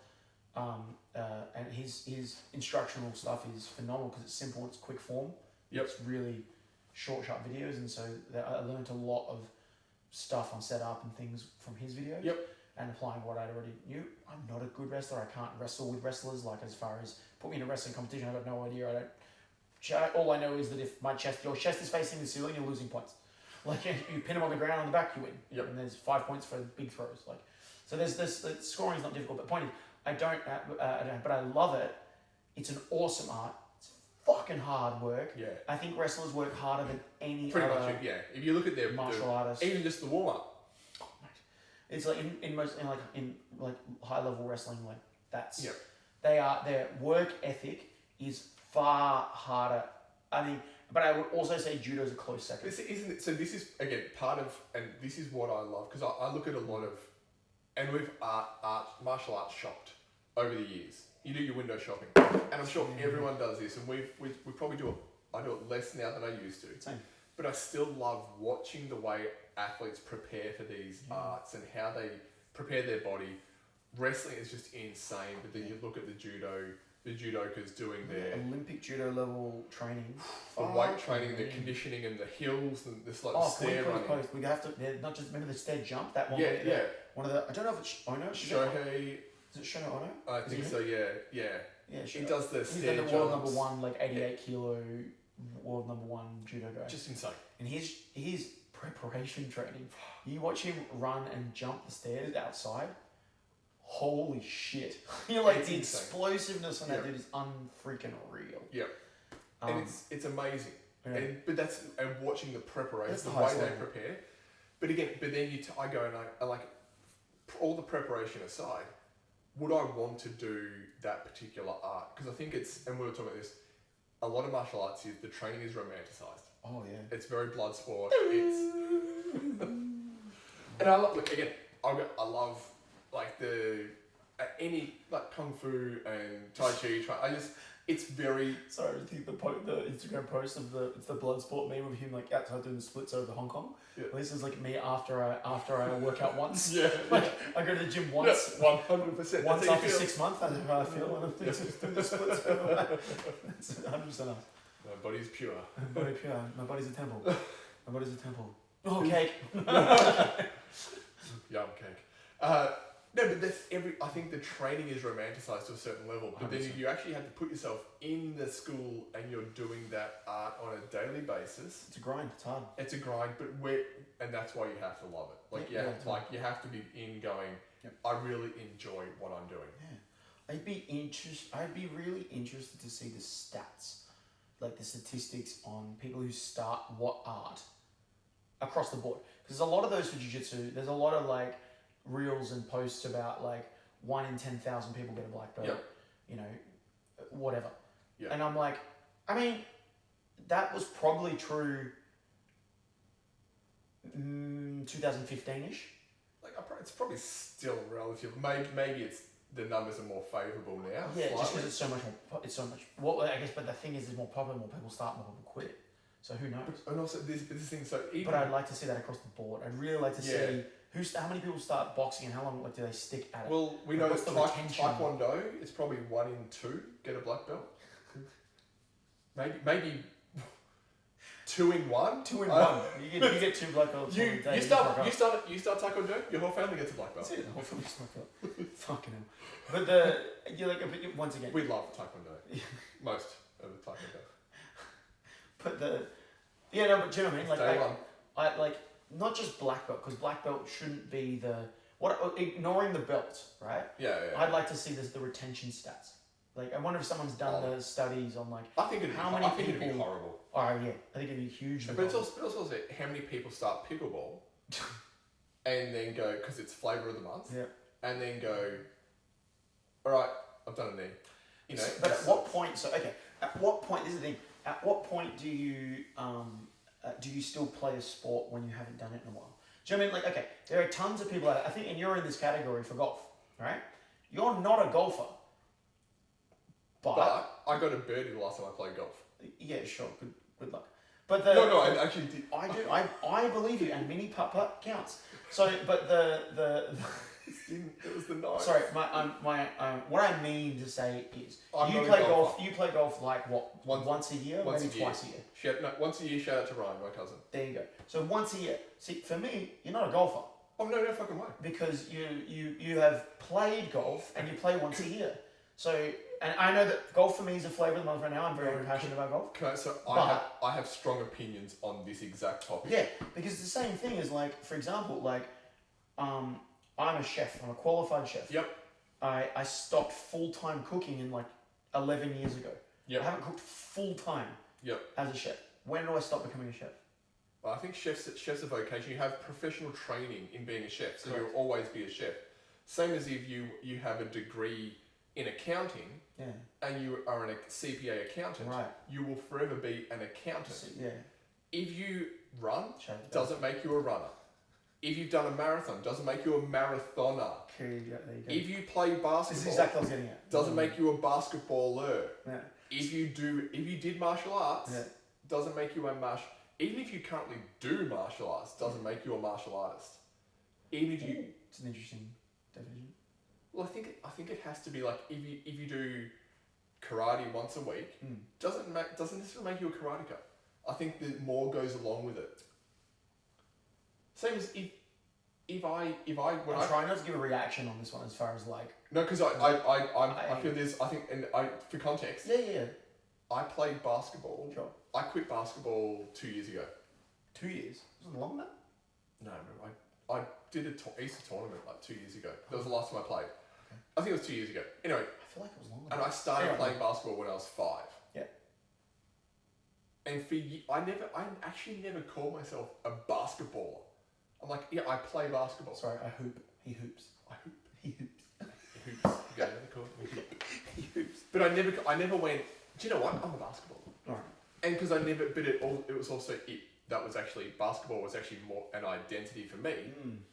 and his instructional stuff is phenomenal, because it's simple, it's quick form. It's really short, sharp videos, and so I learned a lot of stuff on setup and things from his videos. And applying what I already knew. I'm not a good wrestler. I can't wrestle with wrestlers. Like, as far as put me in a wrestling competition, I've got no idea. All I know is that if your chest is facing the ceiling, you're losing points. Like, you pin them on the ground on the back, you win. And there's 5 points for big throws. Like, so there's this. The scoring is not difficult. But the point is, I don't. But I love it. It's an awesome art. It's fucking hard work. I think wrestlers work harder than any pretty other. Much, if you look at their martial artists, even just the warm up. It's like in high level wrestling, like that's their work ethic is far harder. I mean, but I would also say judo is a close second. Isn't it? So this is again part of, and this is what I love, because I look at a lot of, and we've martial arts shopped over the years. You do your window shopping, and I'm sure everyone does this, and we probably do it. I do it less now than I used to. Same. But I still love watching the way athletes prepare for these arts and how they prepare their body. Wrestling is just insane, but then you look at the judokas doing their Olympic judo level training, the weight training, the conditioning, and the hills, and this like stair running. Post. We have to not just remember the stair jump. That one. One of the, I don't know if it's Ono. Shohei. Is it Shono Ono? I think so. Yeah. He does the stair jumps. He's the world number one, like 88 kilo world number one judo guy. Just insane. And his preparation training. You watch him run and jump the stairs outside. Holy shit! You're like, the explosiveness on that dude is unfreaking real. And it's amazing. But that's watching the preparation, that's the way they prepare. But then I go and I like, all the preparation aside, would I want to do that particular art? Because I think it's, and we were talking about this, a lot of martial arts the training is romanticized. Oh yeah. It's very blood sport. And I love, I love like any like kung fu and tai chi. It's very. Sorry, I think the Instagram post of it's the blood sport meme of him like outside doing the splits over Hong Kong. This is like me after I work out once. I go to the gym once. 100%. Once after 6 months, that's how I feel when I'm doing the splits over. That's 100% us. My body's pure. My body's pure. My body's a temple. My body's a temple. Oh, cake. Yum cake. No, but I think the training is romanticized to a certain level. But 100%. Then if you actually have to put yourself in the school and you're doing that art on a daily basis, it's a grind. It's hard. It's a grind, but and that's why you have to love it. Like you have to be in going. I really enjoy what I'm doing. I'd be really interested to see the stats, like the statistics on people who start what art across the board. Because there's a lot of those for jiu-jitsu. There's a lot of like reels and posts about like 1 in 10,000 people get a black belt. You know, whatever. And I'm like, I mean, that was probably true 2015-ish. Like, it's probably still relative. Maybe it's the numbers are more favourable now. Just because it's so much more. It's so much. Well, I guess, but the thing is, more popular, more people start, more people quit. So who knows? And also this thing. So but I'd like to see that across the board. I'd really like to see how many people start boxing and how long do they stick at it. Well, we know that Taekwondo, it's probably 1 in 2 get a black belt. maybe 2 in 1. 2 in 1. You get 2 black belts. You start taekwondo. Your whole family gets a black belt. That's it. The whole family's black belt. Fucking hell. But once again, we love taekwondo. Most of the taekwondo. But do you know what I mean? Like Day one. I like not just black belt, because black belt shouldn't be ignoring the belt, right? Yeah. I'd like to see the retention stats. Like, I wonder if someone's done the studies on like I think it'd be horrible. Oh yeah, I think it'd be huge. But it's also how many people start pickleball and then go, because it's flavour of the month. Yeah. And then go, all right, I've done a knee. You know. But at what point? So okay, at what point? This is the thing. At what point do you still play a sport when you haven't done it in a while? Do you know what I mean? Like, okay, there are tons of people out there, I think, and you're in this category for golf, right? You're not a golfer. But I got a birdie the last time I played golf. Yeah, sure. Good luck. But no, I actually did. I do. I believe you, and mini putt counts. So, but it was the night. Sorry, what I mean to say is You play golf like what? Once a year, twice a year. Once a year. Shout out to Ryan, my cousin. There you go. So once a year. See, for me, you're not a golfer. Oh no fucking way. Because you have played golf and you play once a year. So, and I know that golf for me is a flavour of the month right now. I'm very passionate about golf. I have strong opinions on this exact topic. Yeah, because the same thing is like, for example, like, I'm a chef. I'm a qualified chef. Yep. I stopped full-time cooking in like 11 years ago. Yep. I haven't cooked full-time. Yep. As a chef. When do I stop becoming a chef? Well, I think chef's a vocation. You have professional training in being a chef, so Correct. you'll always be a chef. Same as if you have a degree in accounting, yeah, and you are a CPA accountant, right, you will forever be an accountant. Yeah. If you run, doesn't make you a runner. If you've done a marathon, doesn't make you a marathoner. There you go. If you play basketball, this is exactly what I was getting at. Doesn't make you a basketballer. Yeah. If you did martial arts, yeah, doesn't make you a even if you currently do martial arts, doesn't make you a martial artist. Even if you, it's an interesting definition. Well, I think it has to be like if you do karate once a week, doesn't necessarily make you a karateka. I think that more goes along with it. Same as if I trying not to give a reaction on this one as far as like no, because I feel this. I think for context. Yeah. I played basketball. Sure. I quit basketball 2 years ago. 2 years? Wasn't long that? No, I did a Easter tournament like 2 years ago. That was the last time I played. Okay. I think it was 2 years ago. Anyway. I feel like it was longer. And I started playing basketball when I was 5. Yeah. And I actually never called myself a basketballer. I'm like, yeah, I play basketball. Sorry, I hoop. He hoops. I hoop. He hoops. He hoops. You go to the court. He hoops. But I never went, do you know what? I'm a basketballer. Alright. And because it was also that was actually, basketball was actually more an identity for me.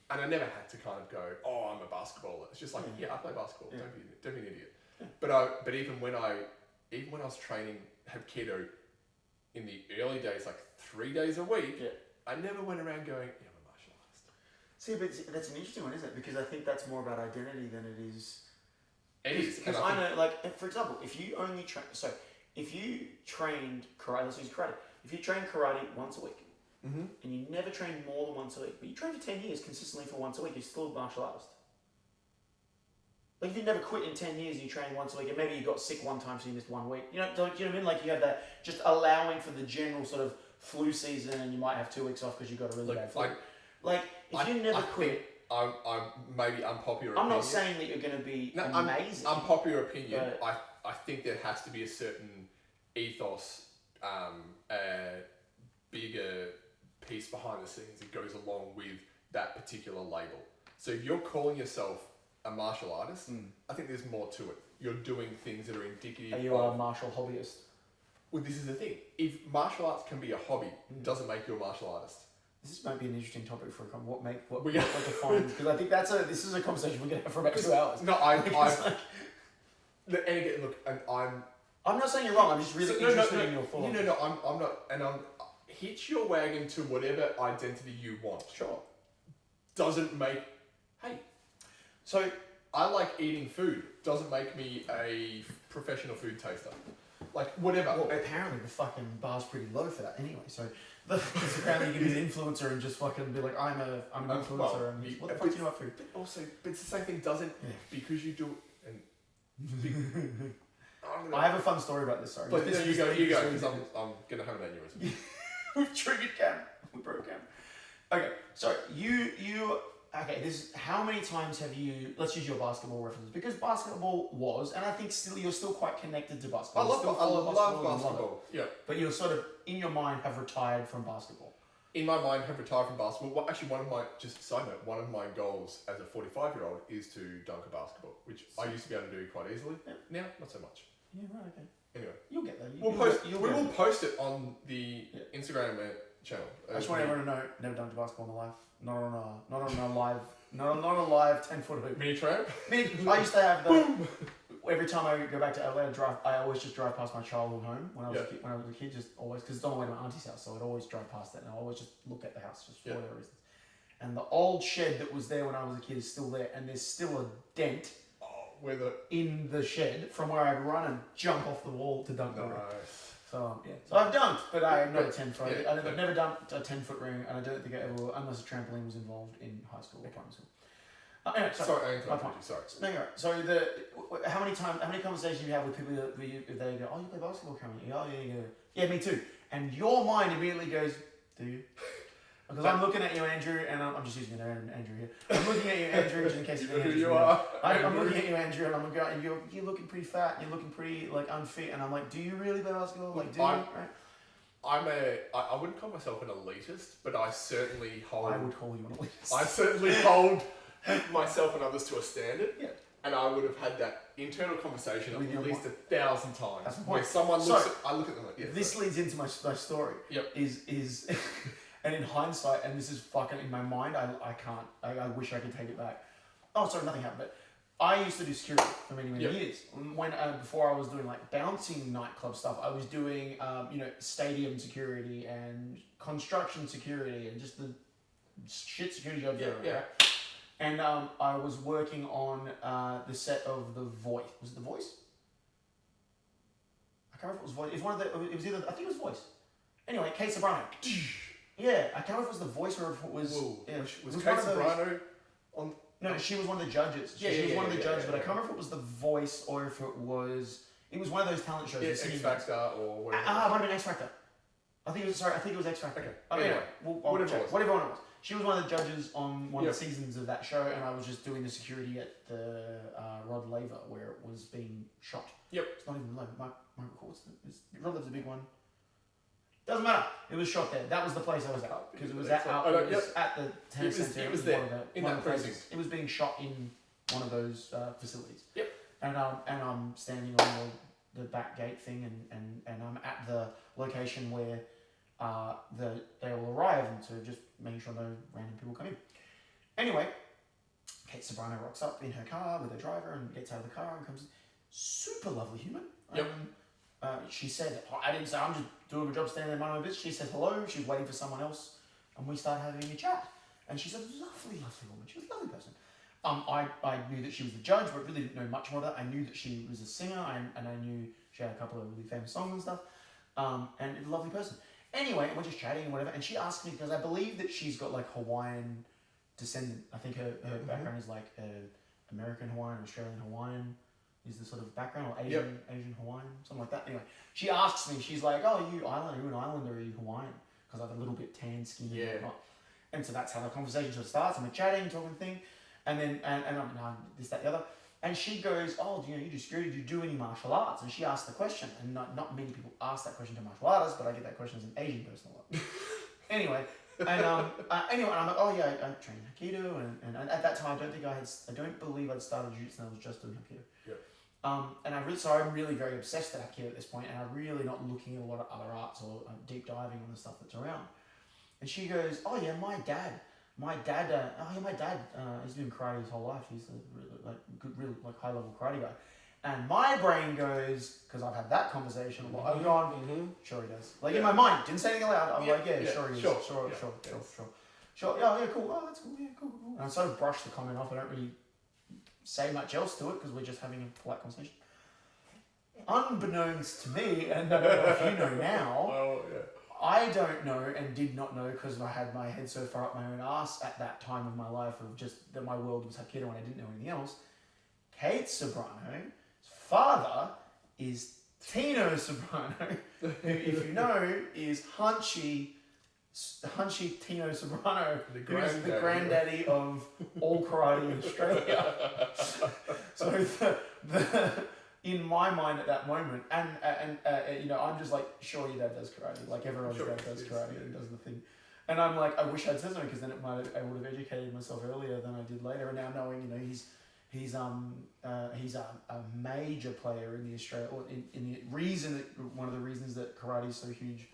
And I never had to kind of go, oh, I'm a basketballer. It's just like, yeah, I play basketball. Yeah. Don't be an idiot. Yeah. But even when I was training, have keto in the early days, like 3 days a week, I never went around going, yeah, I'm a martial artist. See, but that's an interesting one, isn't it? Because I think that's more about identity than it is. It is. Because I know, like, for example, if you only train, so if you trained karate, let's use karate. If you train karate once a week, and you never train more than once a week, but you train for 10 years consistently for once a week, you're still a martial artist. Like, if you never quit in 10 years and you train once a week, and maybe you got sick one time so you missed 1 week, you know what I mean? Like, you have that, just allowing for the general sort of flu season, and you might have 2 weeks off because you got a really bad flu. Like, if you never quit... I'm maybe unpopular opinion. I'm not saying that you're going to be amazing. Unpopular opinion, I think there has to be a certain ethos, a bigger piece behind the scenes that goes along with that particular label. So if you're calling yourself a martial artist, I think there's more to it. You're doing things that are indicative of... Are you a martial hobbyist? Well, this is the thing. If martial arts can be a hobby, it doesn't make you a martial artist. This might be an interesting topic for what defines, because I think this is a conversation we're gonna have for about 2 hours. No, and again, look, and I'm not saying you're wrong. I'm just really interested in your thoughts. No, I'm not, and I'm hitch your wagon to whatever identity you want. Sure. Doesn't make. Hey, so I like eating food. Doesn't make me a professional food taster. like whatever. Well, apparently the fucking bar's pretty low for that anyway. So apparently you can be an influencer and just fucking be like, I'm an influencer, and what the fuck do you know about food? But also, but it's the same thing. Doesn't because you do it and. I have a fun story about this. Sorry, but you go, because I'm gonna have an aneurysm. We've triggered Cam. We broke Cam. Okay, so you. Okay, how many times have you? Let's use your basketball references because basketball was, and I think you're still quite connected to basketball. I love basketball. Yeah, but you're sort of in your mind have retired from basketball. In my mind, have retired from basketball. Well, actually, one of my goals as a 45-year-old is to dunk a basketball, which I used to be able to do quite easily. Yeah. Now, not so much. Yeah, right. Okay. Anyway, you'll get there. We will post it on the Instagram channel. I just want everyone to know, never dunked a basketball in my life. Not on a live 10-foot hoop. Mini tramp. I used to have every time I go back to LA, I always just drive past my childhood home when I was a kid, just always, because it's on the way to my auntie's house, so I'd always drive past that, and I always just look at the house just for whatever reasons. And the old shed that was there when I was a kid is still there, and there's still a dent in the shed from where I'd run and jump off the wall to dunk the ring. So I've dunked, but I'm not a 10-foot. I've never dunked a 10-foot ring, and I don't think I ever will, unless a trampoline was involved in high school or primary school. Anyway, sorry. No, you're right. So how many conversations you have with people that if they go, oh, you play basketball, Cameron? Oh, yeah, you go, yeah, me too. And your mind immediately goes, do you? Because I'm looking at you, Andrew, and I'm just using your name, Andrew here. I'm looking at you, Andrew, just in case you know who you are. I'm looking at you, Andrew, and I'm going, and you're looking pretty fat, you're looking pretty like unfit, and I'm like, do you really play basketball? Like, do you? Right? I wouldn't call myself an elitist, but I certainly hold. I would call you an elitist. I certainly hold myself and others to a standard. Yeah. And I would have had that internal conversation at least 1,000 times. That's the point. Where someone looks I look at them like, this leads into my story. Yep. Is and in hindsight, and this is fucking in my mind, I can't. I wish I could take it back. Oh, sorry, nothing happened. But I used to do security for many years. When before I was doing like bouncing nightclub stuff, I was doing stadium security and construction security and just the shit security jobs there. Yeah. Right? And I was working on the set of The Voice. Was it The Voice? I can't remember if it was Voice. It was one of the. It was either. I think it was Voice. Anyway, Kate Sobrano. Yeah, I can't remember if it was The Voice or if it was. Whoa. Yeah, was Kate Sobrano on? No, she was one of the judges. She was one of the judges, but I can't remember if it was The Voice or if it was. It was one of those talent shows. Yeah, X Factor or whatever. It might have been X Factor. I think it was X Factor. Okay. Anyway, whatever one it was. She was one of the judges on one of the seasons of that show, and I was just doing the security at the Rod Laver where it was being shot. Yep. It's not even low. My records. Rod Laver's a big one. Doesn't matter. It was shot there. That was the place I was at because it was at the tennis center. It was there in that precinct. It was being shot in one of those facilities. Yep. And I'm standing on the back gate thing, and I'm at the location where they will arrive, and so just making sure no random people come in. Anyway, Kate Sobrano rocks up in her car with her driver and gets out of the car and comes. Super lovely human. Yep. She said, I didn't say I'm just doing my job, standing there minding my business. She said hello. She was waiting for someone else, and we started having a chat. And she's a lovely, lovely woman. She was a lovely person. I knew that she was the judge, but really didn't know much more of that. I knew that she was a singer, and I knew she had a couple of really famous songs and stuff. And a lovely person. Anyway, we're just chatting and whatever, and she asked me, because I believe that she's got like Hawaiian descendant. I think her background is like American Hawaiian, Australian Hawaiian is the sort of background, or Asian Hawaiian, something like that. Anyway, she asks me, she's like, oh, are you an islander, or are you Hawaiian? Because I have a little bit tan skin and whatnot. And so that's how the conversation sort of starts, and we're chatting, talking thing, and then, and I'm, no, this, that, the other. And she goes, oh, you do security, do you do any martial arts? And she asked the question, and not many people ask that question to martial artists, but I get that question as an Asian person a lot. Anyway, and I'm like, oh yeah, I train Aikido, and at that time I don't believe I'd started jiu-jitsu, and I was just doing Aikido. Yep. And I'm really very obsessed with Aikido at this point, and I'm really not looking at a lot of other arts or deep diving on the stuff that's around. And she goes, oh yeah, my dad, he's doing karate his whole life. He's a really high level karate guy. And my brain goes, because I've had that conversation a lot, I've gone, sure he does. Like in my mind, didn't say anything aloud. I'm like, sure he is. Sure. Yeah, cool. Oh, that's cool. Yeah, cool. And I sort of brush the comment off. I don't really say much else to it because we're just having a polite conversation. unbeknownst to me, and I don't know if you know now, Oh, yeah. I don't know and did not know because I had my head so far up my own ass at that time of my life of just that my world was Hapkido and I didn't know anything else. Kate Sobrano's father is Tino Sobrano, who, if you know, is Hunchy Tino Sobrano, who is the granddaddy of all karate in Australia. So in my mind at that moment, and you know, I'm just like, sure, your dad does karate, like everyone's dad does karate and does the thing, and I'm like, I wish I'd said something because then I would have educated myself earlier than I did later. And now knowing, you know, he's a major player in the Australia, or in the reason that one of the reasons that karate is so huge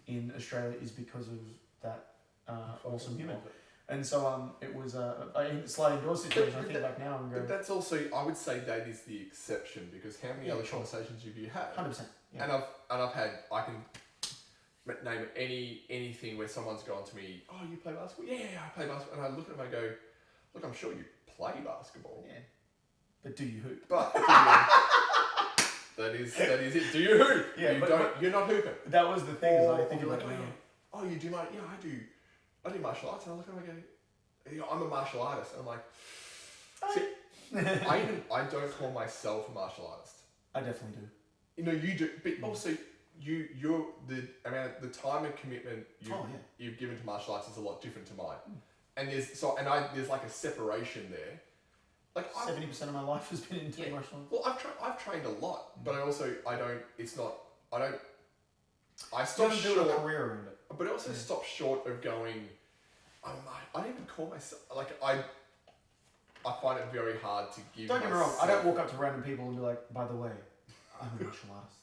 in Australia is because of that awesome human. And so it was a sliding door situation. I think back now and go. But that's also, I would say that is the exception because how many other conversations have you had? 100%. Yeah. And I've had, I can name anything where someone's gone to me, oh, you play basketball? Yeah, I play basketball. And I look at them and I go, look, I'm sure you play basketball. Yeah. But do you hoop? But that is it. Do you hoop? Yeah, you're not hooping. That was the thing. Is I think like, about oh, you do I do martial arts, and I look at them and go, I'm a martial artist. And I'm like, see, I don't call myself a martial artist. I definitely do. You know, you do, but also you're the time and commitment you've given to martial arts is a lot different to mine. And there's like a separation there. Like 70% of my life has been into martial arts. Well, I've trained a lot, but I stopped build a career around it. But I also stopped short of going, I don't even call myself, like, I find it very hard to give Don't get me wrong, I don't walk up to random people and be like, by the way, I'm a martial artist.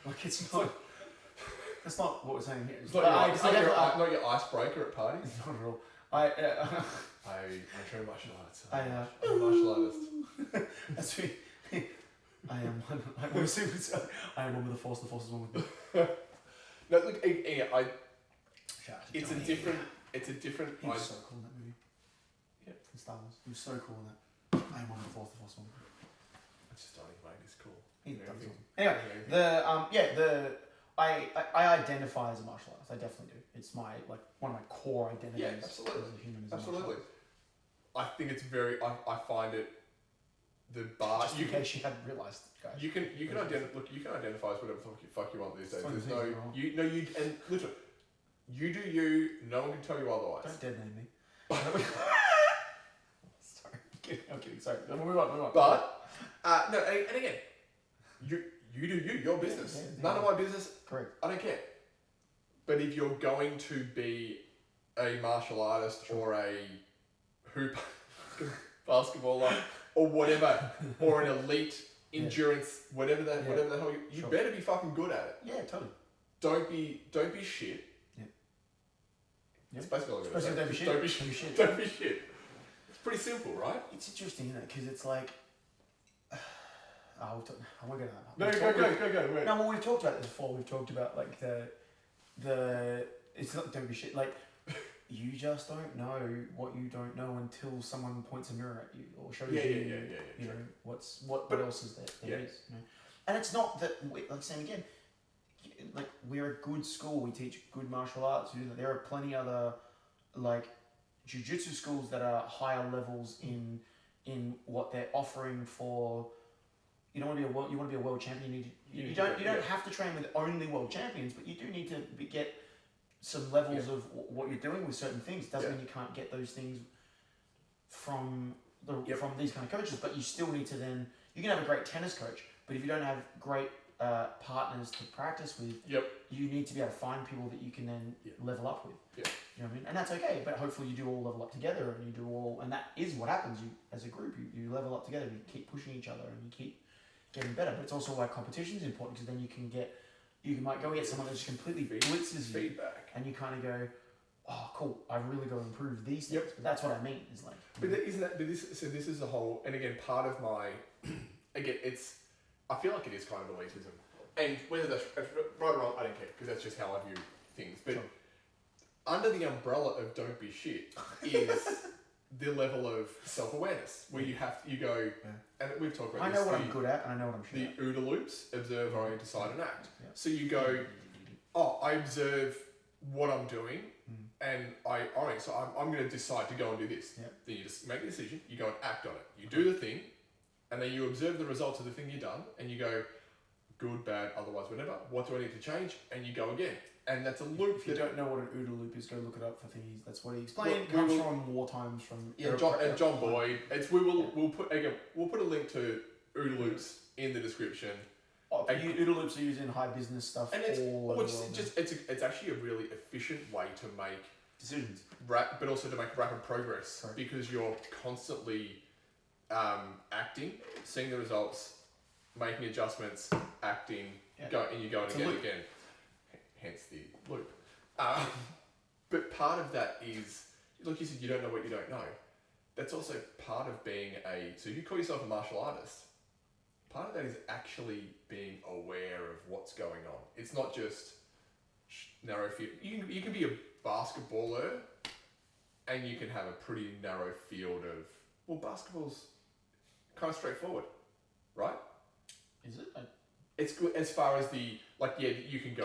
Like, it's not, that's not what we're saying here. It's not your icebreaker at parties? It's not at all. I train martial arts. I'm a martial artist. That's me. I am one with the force is one with me. No, look, it's a different. He was so cool in that movie. Yeah. In Star Wars. He was so cool in that. I am one with the force is one with me. I just don't think Wayne is cool. Anyway, I identify as a martial artist. I definitely do. It's my one of my core identities. Yeah, absolutely. As a human. Absolutely. I think it's very. I find it. The bar. Just in case you hadn't realised, guys. You can identify as whatever the fuck you want these days. There's wrong. and literally, you do you. No one can tell you otherwise. Don't dead name me. Sorry, I'm kidding. Sorry, move on. But no, and again, you do you. Your business. None of my business. Correct. I don't care. But if you're going to be a martial artist or a hoop basketballer or whatever, or an elite endurance, whatever the hell you better be fucking good at it. Yeah, totally. Don't be shit. Yeah. That's basically all I'm going to say. Don't be shit. Don't be shit. It's pretty simple, right? It's interesting, isn't it? Because it's like, I won't go to that. No, go. Wait. No, well, we've talked about this before. We've talked about like the it's not don't be shit. Like, you just don't know what you don't know until someone points a mirror at you or shows you know, what else is there. There is, you know? And it's not that, like saying again, like, we're a good school, we teach good martial arts. There are plenty other, like, jiu-jitsu schools that are higher levels in what they're offering for. You don't want to be a world champion. You don't have to train with only world champions, but you do need to get some levels of what you're doing with certain things. Doesn't mean you can't get those things from these kind of coaches, but you still need to then. You can have a great tennis coach, but if you don't have great partners to practice with, you need to be able to find people that you can then level up with. Yeah. You know what I mean? And that's okay, but hopefully you do all level up together, and that is what happens. You, as a group, you level up together. You keep pushing each other, and you keep getting better. But it's also why competition is important, because then you might go get someone that just completely blitzes you, feedback, and you kind of go, oh, cool, I've really got to improve these things. But that's what I mean. Is like. But this is the whole, and again, part of my, again, I feel like it is kind of elitism, and whether that's right or wrong, I don't care, because that's just how I view things. But under the umbrella of don't be shit is the level of self-awareness where you go, and we've talked about I know what I'm good at and I know what I'm shit at. The OODA loops: observe, orient, decide, and act. Yeah. So you go, I observe what I'm doing, and I orient. So I'm going to decide to go and do this. Yeah. Then you just make a decision. You go and act on it. You do the thing, and then you observe the results of the thing you've done, and you go, good, bad, otherwise, whatever. What do I need to change? And you go again. And that's a loop. If you don't know what an OODA loop is, go look it up for thingies. That's what he explained. Well, It comes from war times from John Boyd. We'll put a link to OODA loops in the description. OODA loops are used in high business stuff, and it's actually a really efficient way to make decisions, but also to make rapid progress. Correct. Because you're constantly acting, seeing the results, making adjustments, acting, and you're going again. Hence the loop. But part of that is, like you said, you don't know what you don't know. That's also part of being so if you call yourself a martial artist, part of that is actually being aware of what's going on. It's not just narrow field. You can be a basketballer and you can have a pretty narrow field of, well, basketball's kind of straightforward, right? Is it? It's good as far as you can go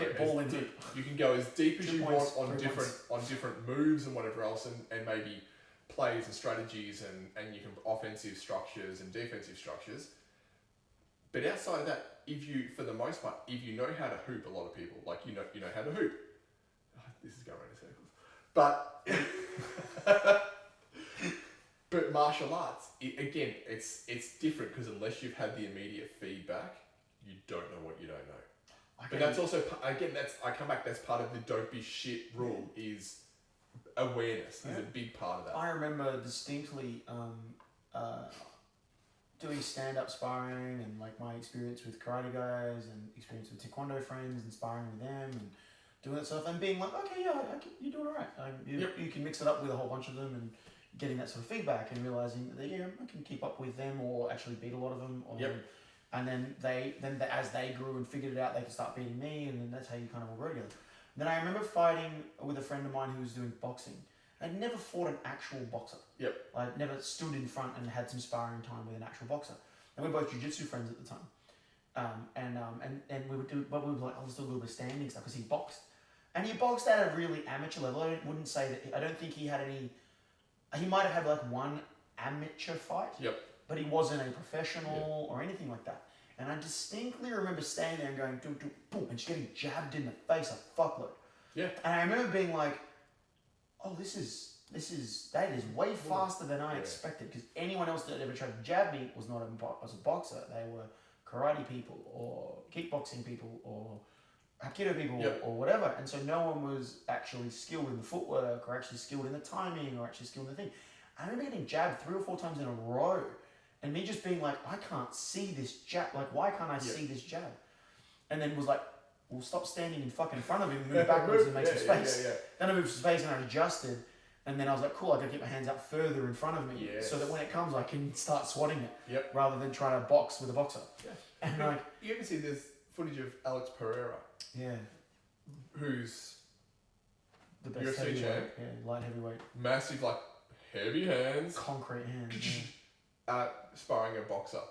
you can go as deep as you want on different moves and whatever else, and maybe plays and strategies and you can offensive structures and defensive structures. But outside of that, for the most part, if you know how to hoop, a lot of people you know how to hoop. This is going around in circles, but martial arts, it's different because unless you've had the immediate feedback, you don't know what you don't know. But that's also, again, I come back, that's part of the don't be shit rule, is awareness is a big part of that. I remember distinctly doing stand-up sparring and like my experience with karate guys and experience with taekwondo friends and sparring with them and doing that stuff and being like, okay, you're doing all right. You can mix it up with a whole bunch of them and getting that sort of feedback and realizing that I can keep up with them or actually beat a lot of them. And then as they grew and figured it out, they could start beating me, and then that's how you kind of all grow together. Then I remember fighting with a friend of mine who was doing boxing. I'd never fought an actual boxer. I'd never stood in front and had some sparring time with an actual boxer. And we were both jiu-jitsu friends at the time. And we would do, but we would let's do a little bit of standing stuff because he boxed. And he boxed at a really amateur level. Wouldn't say that, I don't think he had any, he might have had like one amateur fight. But he wasn't a professional or anything like that. And I distinctly remember standing there and going, do, boom, and just getting jabbed in the face a fuckload. And I remember being like, oh, that is way faster than I expected. Because anyone else that ever tried to jab me was not a boxer. They were karate people or kickboxing people or Aikido people or whatever. And so no one was actually skilled in the footwork or actually skilled in the timing or actually skilled in the thing. I remember getting jabbed 3 or 4 times in a row. And me just being like, I can't see this jab. Like, why can't I see this jab? And then was like, well, stop standing in fucking front of him and move backwards and make some space. Then I moved some space and I adjusted. And then I was like, cool, I gotta get my hands up further in front of me so that when it comes, I can start swatting it rather than trying to box with a boxer. And like, you ever see this footage of Alex Pereira? Who's the best UFC heavyweight. champ. Light heavyweight. Massive, heavy hands. Concrete hands. Sparring a boxer.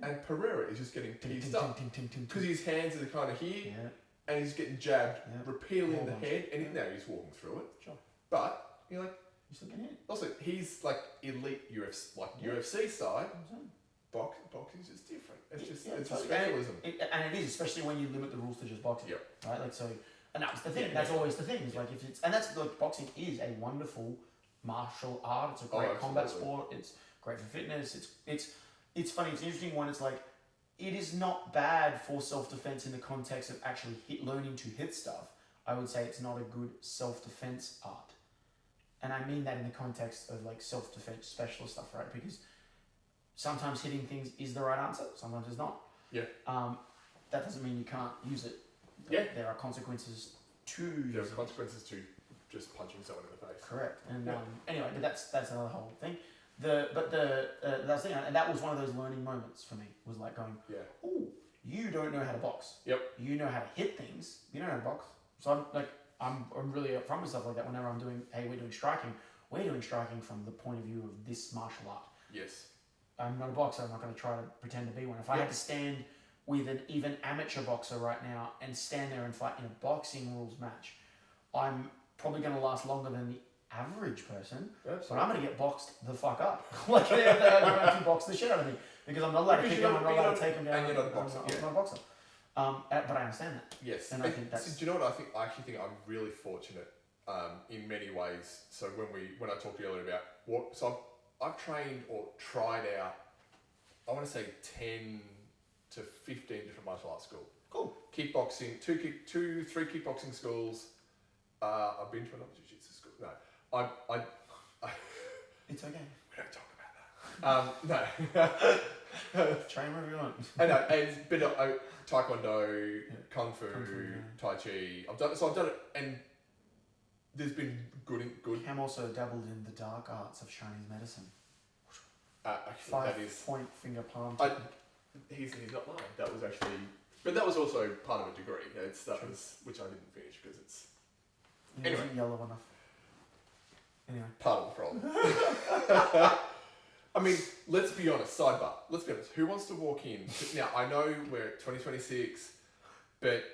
And Pereira is just getting teased up because his hands are kind of here and he's getting jabbed repeatedly in the head, and now he's walking through it. But you're like, you're still getting hit. Also, he's like elite UFC side. Boxing's just different. It's just it's a specialism. And it is, especially when you limit the rules to just boxing. Right? Like so, and that's the thing. That's always the thing. Is like if it's boxing is a wonderful martial art. It's a great combat sport. It's great for fitness. It's funny. It's an interesting one. It's like it is not bad for self-defense in the context of actually learning to hit stuff. I would say it's not a good self-defense art, and I mean that in the context of like self-defense specialist stuff, right? Because sometimes hitting things is the right answer. Sometimes it's not. That doesn't mean you can't use it. There are consequences to. There are consequences to just punching someone in the face. Correct. And anyway, but that's another whole thing. That's the thing, and that was one of those learning moments for me. Was like going, oh, you don't know how to box. You know how to hit things. You don't know how to box. So I'm really upfront with stuff like that. Whenever I'm doing, we're doing striking, we're doing striking from the point of view of this martial art. Yes. I'm not a boxer. I'm not going to try to pretend to be one. If I had to stand with an even amateur boxer right now and stand there and fight in a boxing rules match, I'm probably going to last longer than the average person. Absolutely. But I'm going to get boxed the fuck up. Like they're going to box the shit out of me because I'm not allowed to kick them. I'm not allowed to take them down. And you're not a boxer. I'm not a boxer. But I understand that. Yes. And I think that's. Do you know what I think? I actually think I'm really fortunate in many ways. So when I talked earlier about I've trained or tried out, I want to say 10 to 15 different martial arts schools. Cool. Kickboxing, three kickboxing schools. I've been to another jiu-jitsu school. No, I It's okay. we don't talk about that. No. Train wherever you want. I know, taekwondo, kung fu, tai chi. I've done it, and there's been good. Cam also dabbled in the dark arts of Chinese medicine. That is 5-point finger palm. He's not lying. That was actually, but that was also part of a degree. Which I didn't finish because it's Anyway, wasn't yellow enough. Anyway, part of the problem. I mean, let's be honest. Sidebar. Let's be honest. Who wants to walk in now? I know we're 2026, but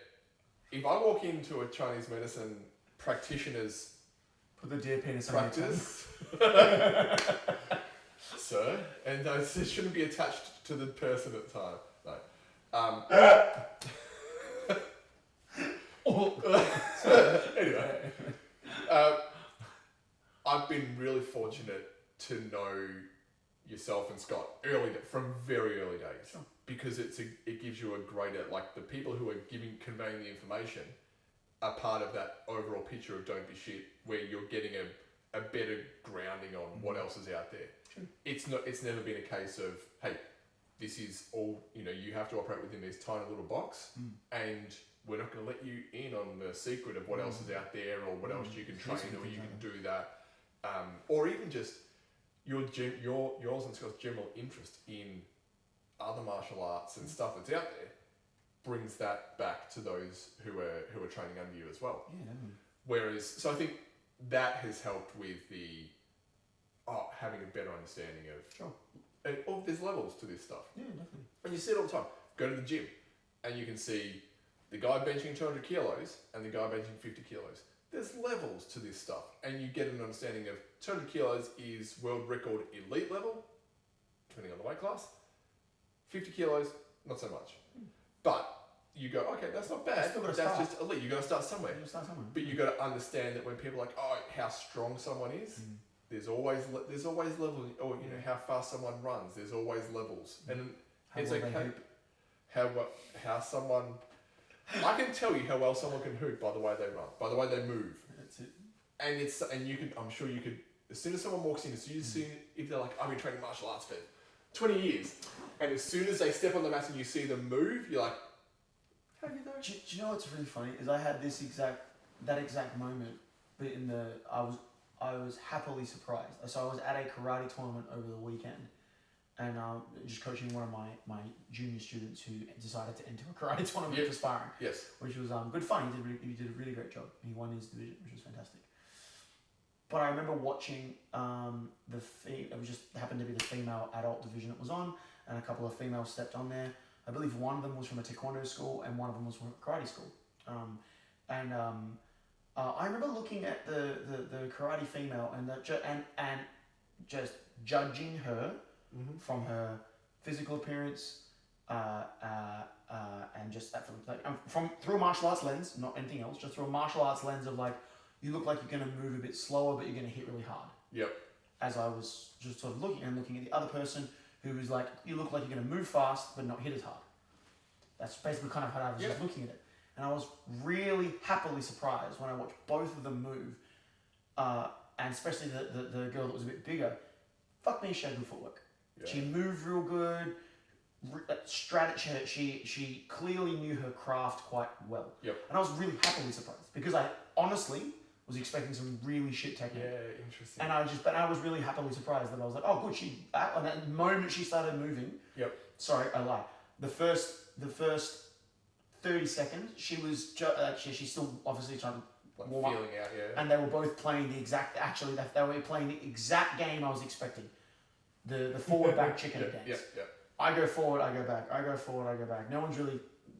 if I walk into a Chinese medicine practitioner's put the deer penis on practice, sir, and it shouldn't be attached to the person at the time. No. Anyway, I've been really fortunate to know yourself and Scott from very early days, sure. Because it gives you a greater, like the people who are conveying the information are part of that overall picture of don't be shit, where you're getting a better grounding on what else is out there. Sure. It's never been a case of, hey, this is all, you have to operate within this tiny little box, and we're not going to let you in on the secret of what else is out there or what else you can train or you can do that, or even just yours and Scott's general interest in other martial arts and stuff that's out there brings that back to those who are training under you as well. Yeah, definitely. Whereas, so I think that has helped with the having a better understanding of. Sure. There's levels to this stuff. Yeah, definitely. And you see it all the time. Go to the gym, and you can see the guy benching 200 kilos and the guy benching 50 kilos. There's levels to this stuff, and you get an understanding of 200 kilos is world record elite level, depending on the weight class. 50 kilos, not so much. But you go, okay, that's not bad. That's just elite. You got to start somewhere. But you got to understand that when people are like, how strong someone is, there's always levels. Or how fast someone runs. There's always levels, and it's okay. How someone. I can tell you how well someone can hoop by the way they run, by the way they move. That's it. And you can. I'm sure you could. As soon as someone walks in, as soon as see if they're like, I've been training martial arts for 20 years, and as soon as they step on the mat and you see them move, you're like, how do you know? Do you know what's really funny is I had that exact moment, but I was happily surprised. So I was at a karate tournament over the weekend, and just coaching one of my junior students who decided to enter a karate tournament for sparring. Yes. Which was good fun. He did a really great job. He won his division, which was fantastic. But I remember watching it was just happened to be the female adult division it was on, and a couple of females stepped on there. I believe one of them was from a taekwondo school and one of them was from a karate school. I remember looking at the karate female and just judging her from her physical appearance and just that from through a martial arts lens, not anything else, just through a martial arts lens of like, you look like you're going to move a bit slower, but you're going to hit really hard. Yep. As I was just sort of looking at the other person who was like, you look like you're going to move fast, but not hit as hard. That's basically kind of how I was just looking at it. And I was really happily surprised when I watched both of them move, and especially the girl that was a bit bigger. Fuck me, she had good footwork. Yeah. She moved real good. She clearly knew her craft quite well. Yep. And I was really happily surprised because I honestly was expecting some really shit technique. Yeah, interesting. And I was really happily surprised that I was like, oh, good. And at the moment she started moving. Yep. Sorry, I lied. The first 30 seconds, she was she's still obviously trying to like warm up. feeling out, yeah. And they were both playing they were playing the exact game I was expecting. The forward back chicken dance. Yeah. I go forward, I go back. I go forward, I go back. No one's really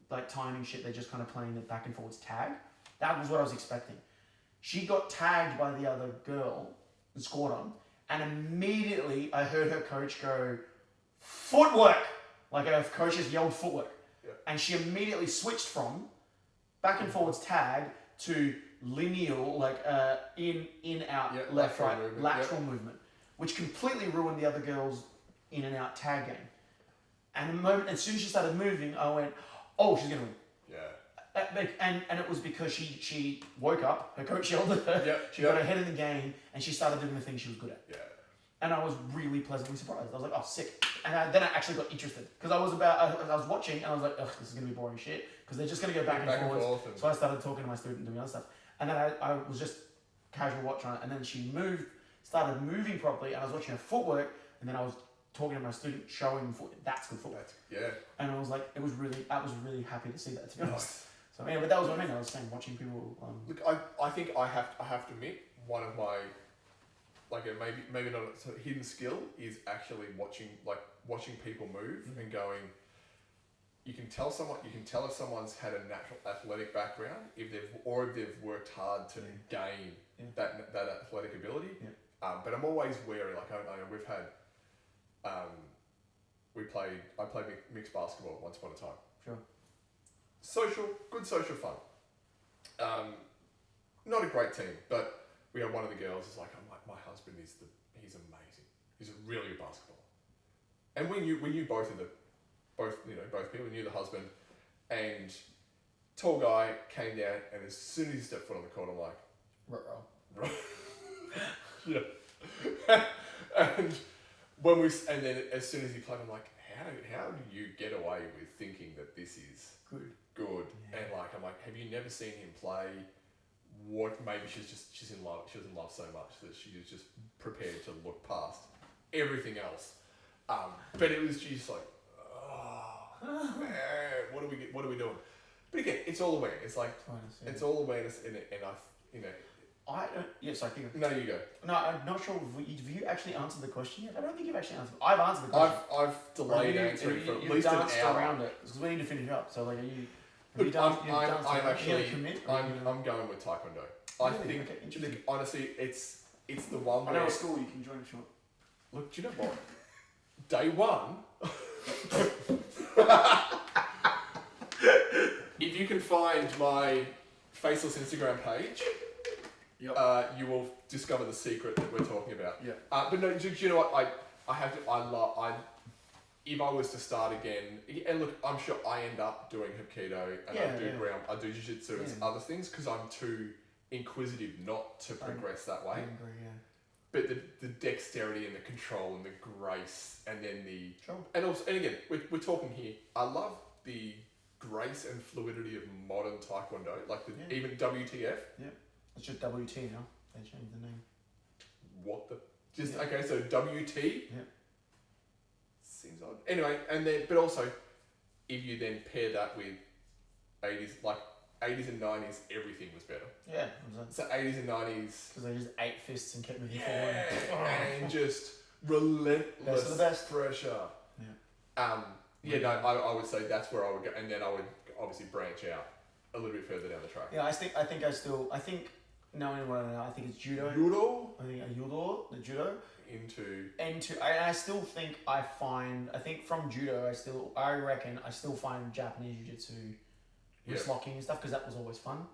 like timing shit. They're just kind of playing the back and forwards tag. That was what I was expecting. She got tagged by the other girl and scored on, and immediately I heard her coach go, "Footwork!" Like her coach just yelled footwork. Yeah. And she immediately switched from back and forwards tag to lineal, like in, out, left, right, lateral movement, which completely ruined the other girl's in and out tag game. And the moment, as soon as she started moving, I went, "Oh, she's gonna win." Yeah. And it was because she woke up, her coach yelled at her, Yep. she got ahead of the game, and she started doing the thing she was good at. Yeah. And I was really pleasantly surprised. I was like, "Oh, sick!" And then I actually got interested because I was watching, and I was like, "Ugh, this is gonna be boring shit," because they're just gonna go back and forth. So I started talking to my student and doing other stuff, and then I was just casual watching it, and then she started moving properly, and I was watching her footwork, and then I was talking to my student, showing that's good footwork. And I was like, I was really happy to see that, to be honest. So anyway, but that was what I mean. I was saying, watching people. Look, I think I have to admit, one of my, like, maybe not a hidden skill is actually watching people move and going. You can tell if someone's had a natural athletic background if they've worked hard to gain that athletic ability. Yeah. But I'm always wary. Like, I know we've had. I played mixed basketball once upon a time. Sure. Good social fun. Not a great team, but we had one of the girls is like, my husband he's amazing. He's a really good basketballer. And we knew both people. We knew the husband, and tall guy came down, and as soon as he stepped foot on the court, I'm like, Right. yeah. And then as soon as he played, I'm like, how do you get away with thinking that this is good? Yeah. And I'm like, have you never seen him play? What? Maybe she's in love. She was in love so much that she was just prepared to look past everything else. But it was just like, oh man, what are we doing? But again, it's all awareness. It's like it's all awareness, and I don't. Yes, I think. No, you go. No, I'm not sure. Have you actually answered the question yet? I don't think you've actually answered. I've answered the question. I've delayed answering for at least an hour. Around it because we need to finish up. So like, are you? Look, I'm going with Taekwondo. I think, look, honestly, it's the one. I know a school you can join if you want. Look, do you know what? Day one. If you can find my faceless Instagram page, you will discover the secret that we're talking about. Yeah. But no, do you know what? If I was to start again, and look, I'm sure I end up doing Hapkido and I do Jiu-Jitsu and other things because I'm too inquisitive not to progress that way. I agree, yeah. But the dexterity and the control and the grace and then Sure. and again, we're talking here. I love the grace and fluidity of modern Taekwondo, like even WTF. Yeah. It's just WT now. They changed the name. What the? Okay, so WT. Yeah. Seems odd. Anyway, but also, if you then pair that with 80s and 90s, everything was better. Yeah. So 80s and 90s. Because they just ate fists and kept moving forward. And just relentless best. pressure. Yeah. I would say that's where I would go, and then I would obviously branch out a little bit further down the track. Yeah, I think knowing what I know, I think it's judo. I think the judo. I still think I think from judo, I reckon I still find Japanese jiu-jitsu wrist locking and stuff because that was always fun.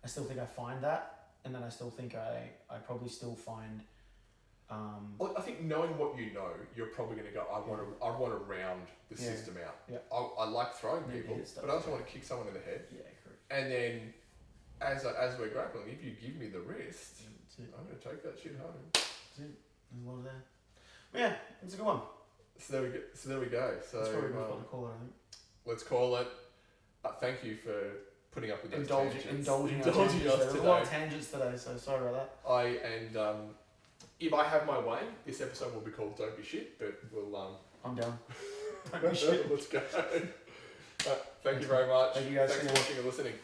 I still think I find that, and then I still think I probably still find. I think knowing what you know, you're probably going to go. I want to round the system out. Yeah. I like throwing people, but I also want to kick someone in the head. Yeah, correct. And then, as we're grappling, if you give me the wrist, I'm going to take that shit home. That's it. There's a lot of there. But yeah, it's a good one. So there we go. So that's probably what to call it, I think. Let's call it. Thank you for putting up with those indulging us today. There's a lot of tangents today, so sorry about that. If I have my way, this episode will be called "Don't Be Shit," but we'll. I'm down. Don't be shit. Let's go. Thank you very much. Thank you guys. Thanks for watching and listening.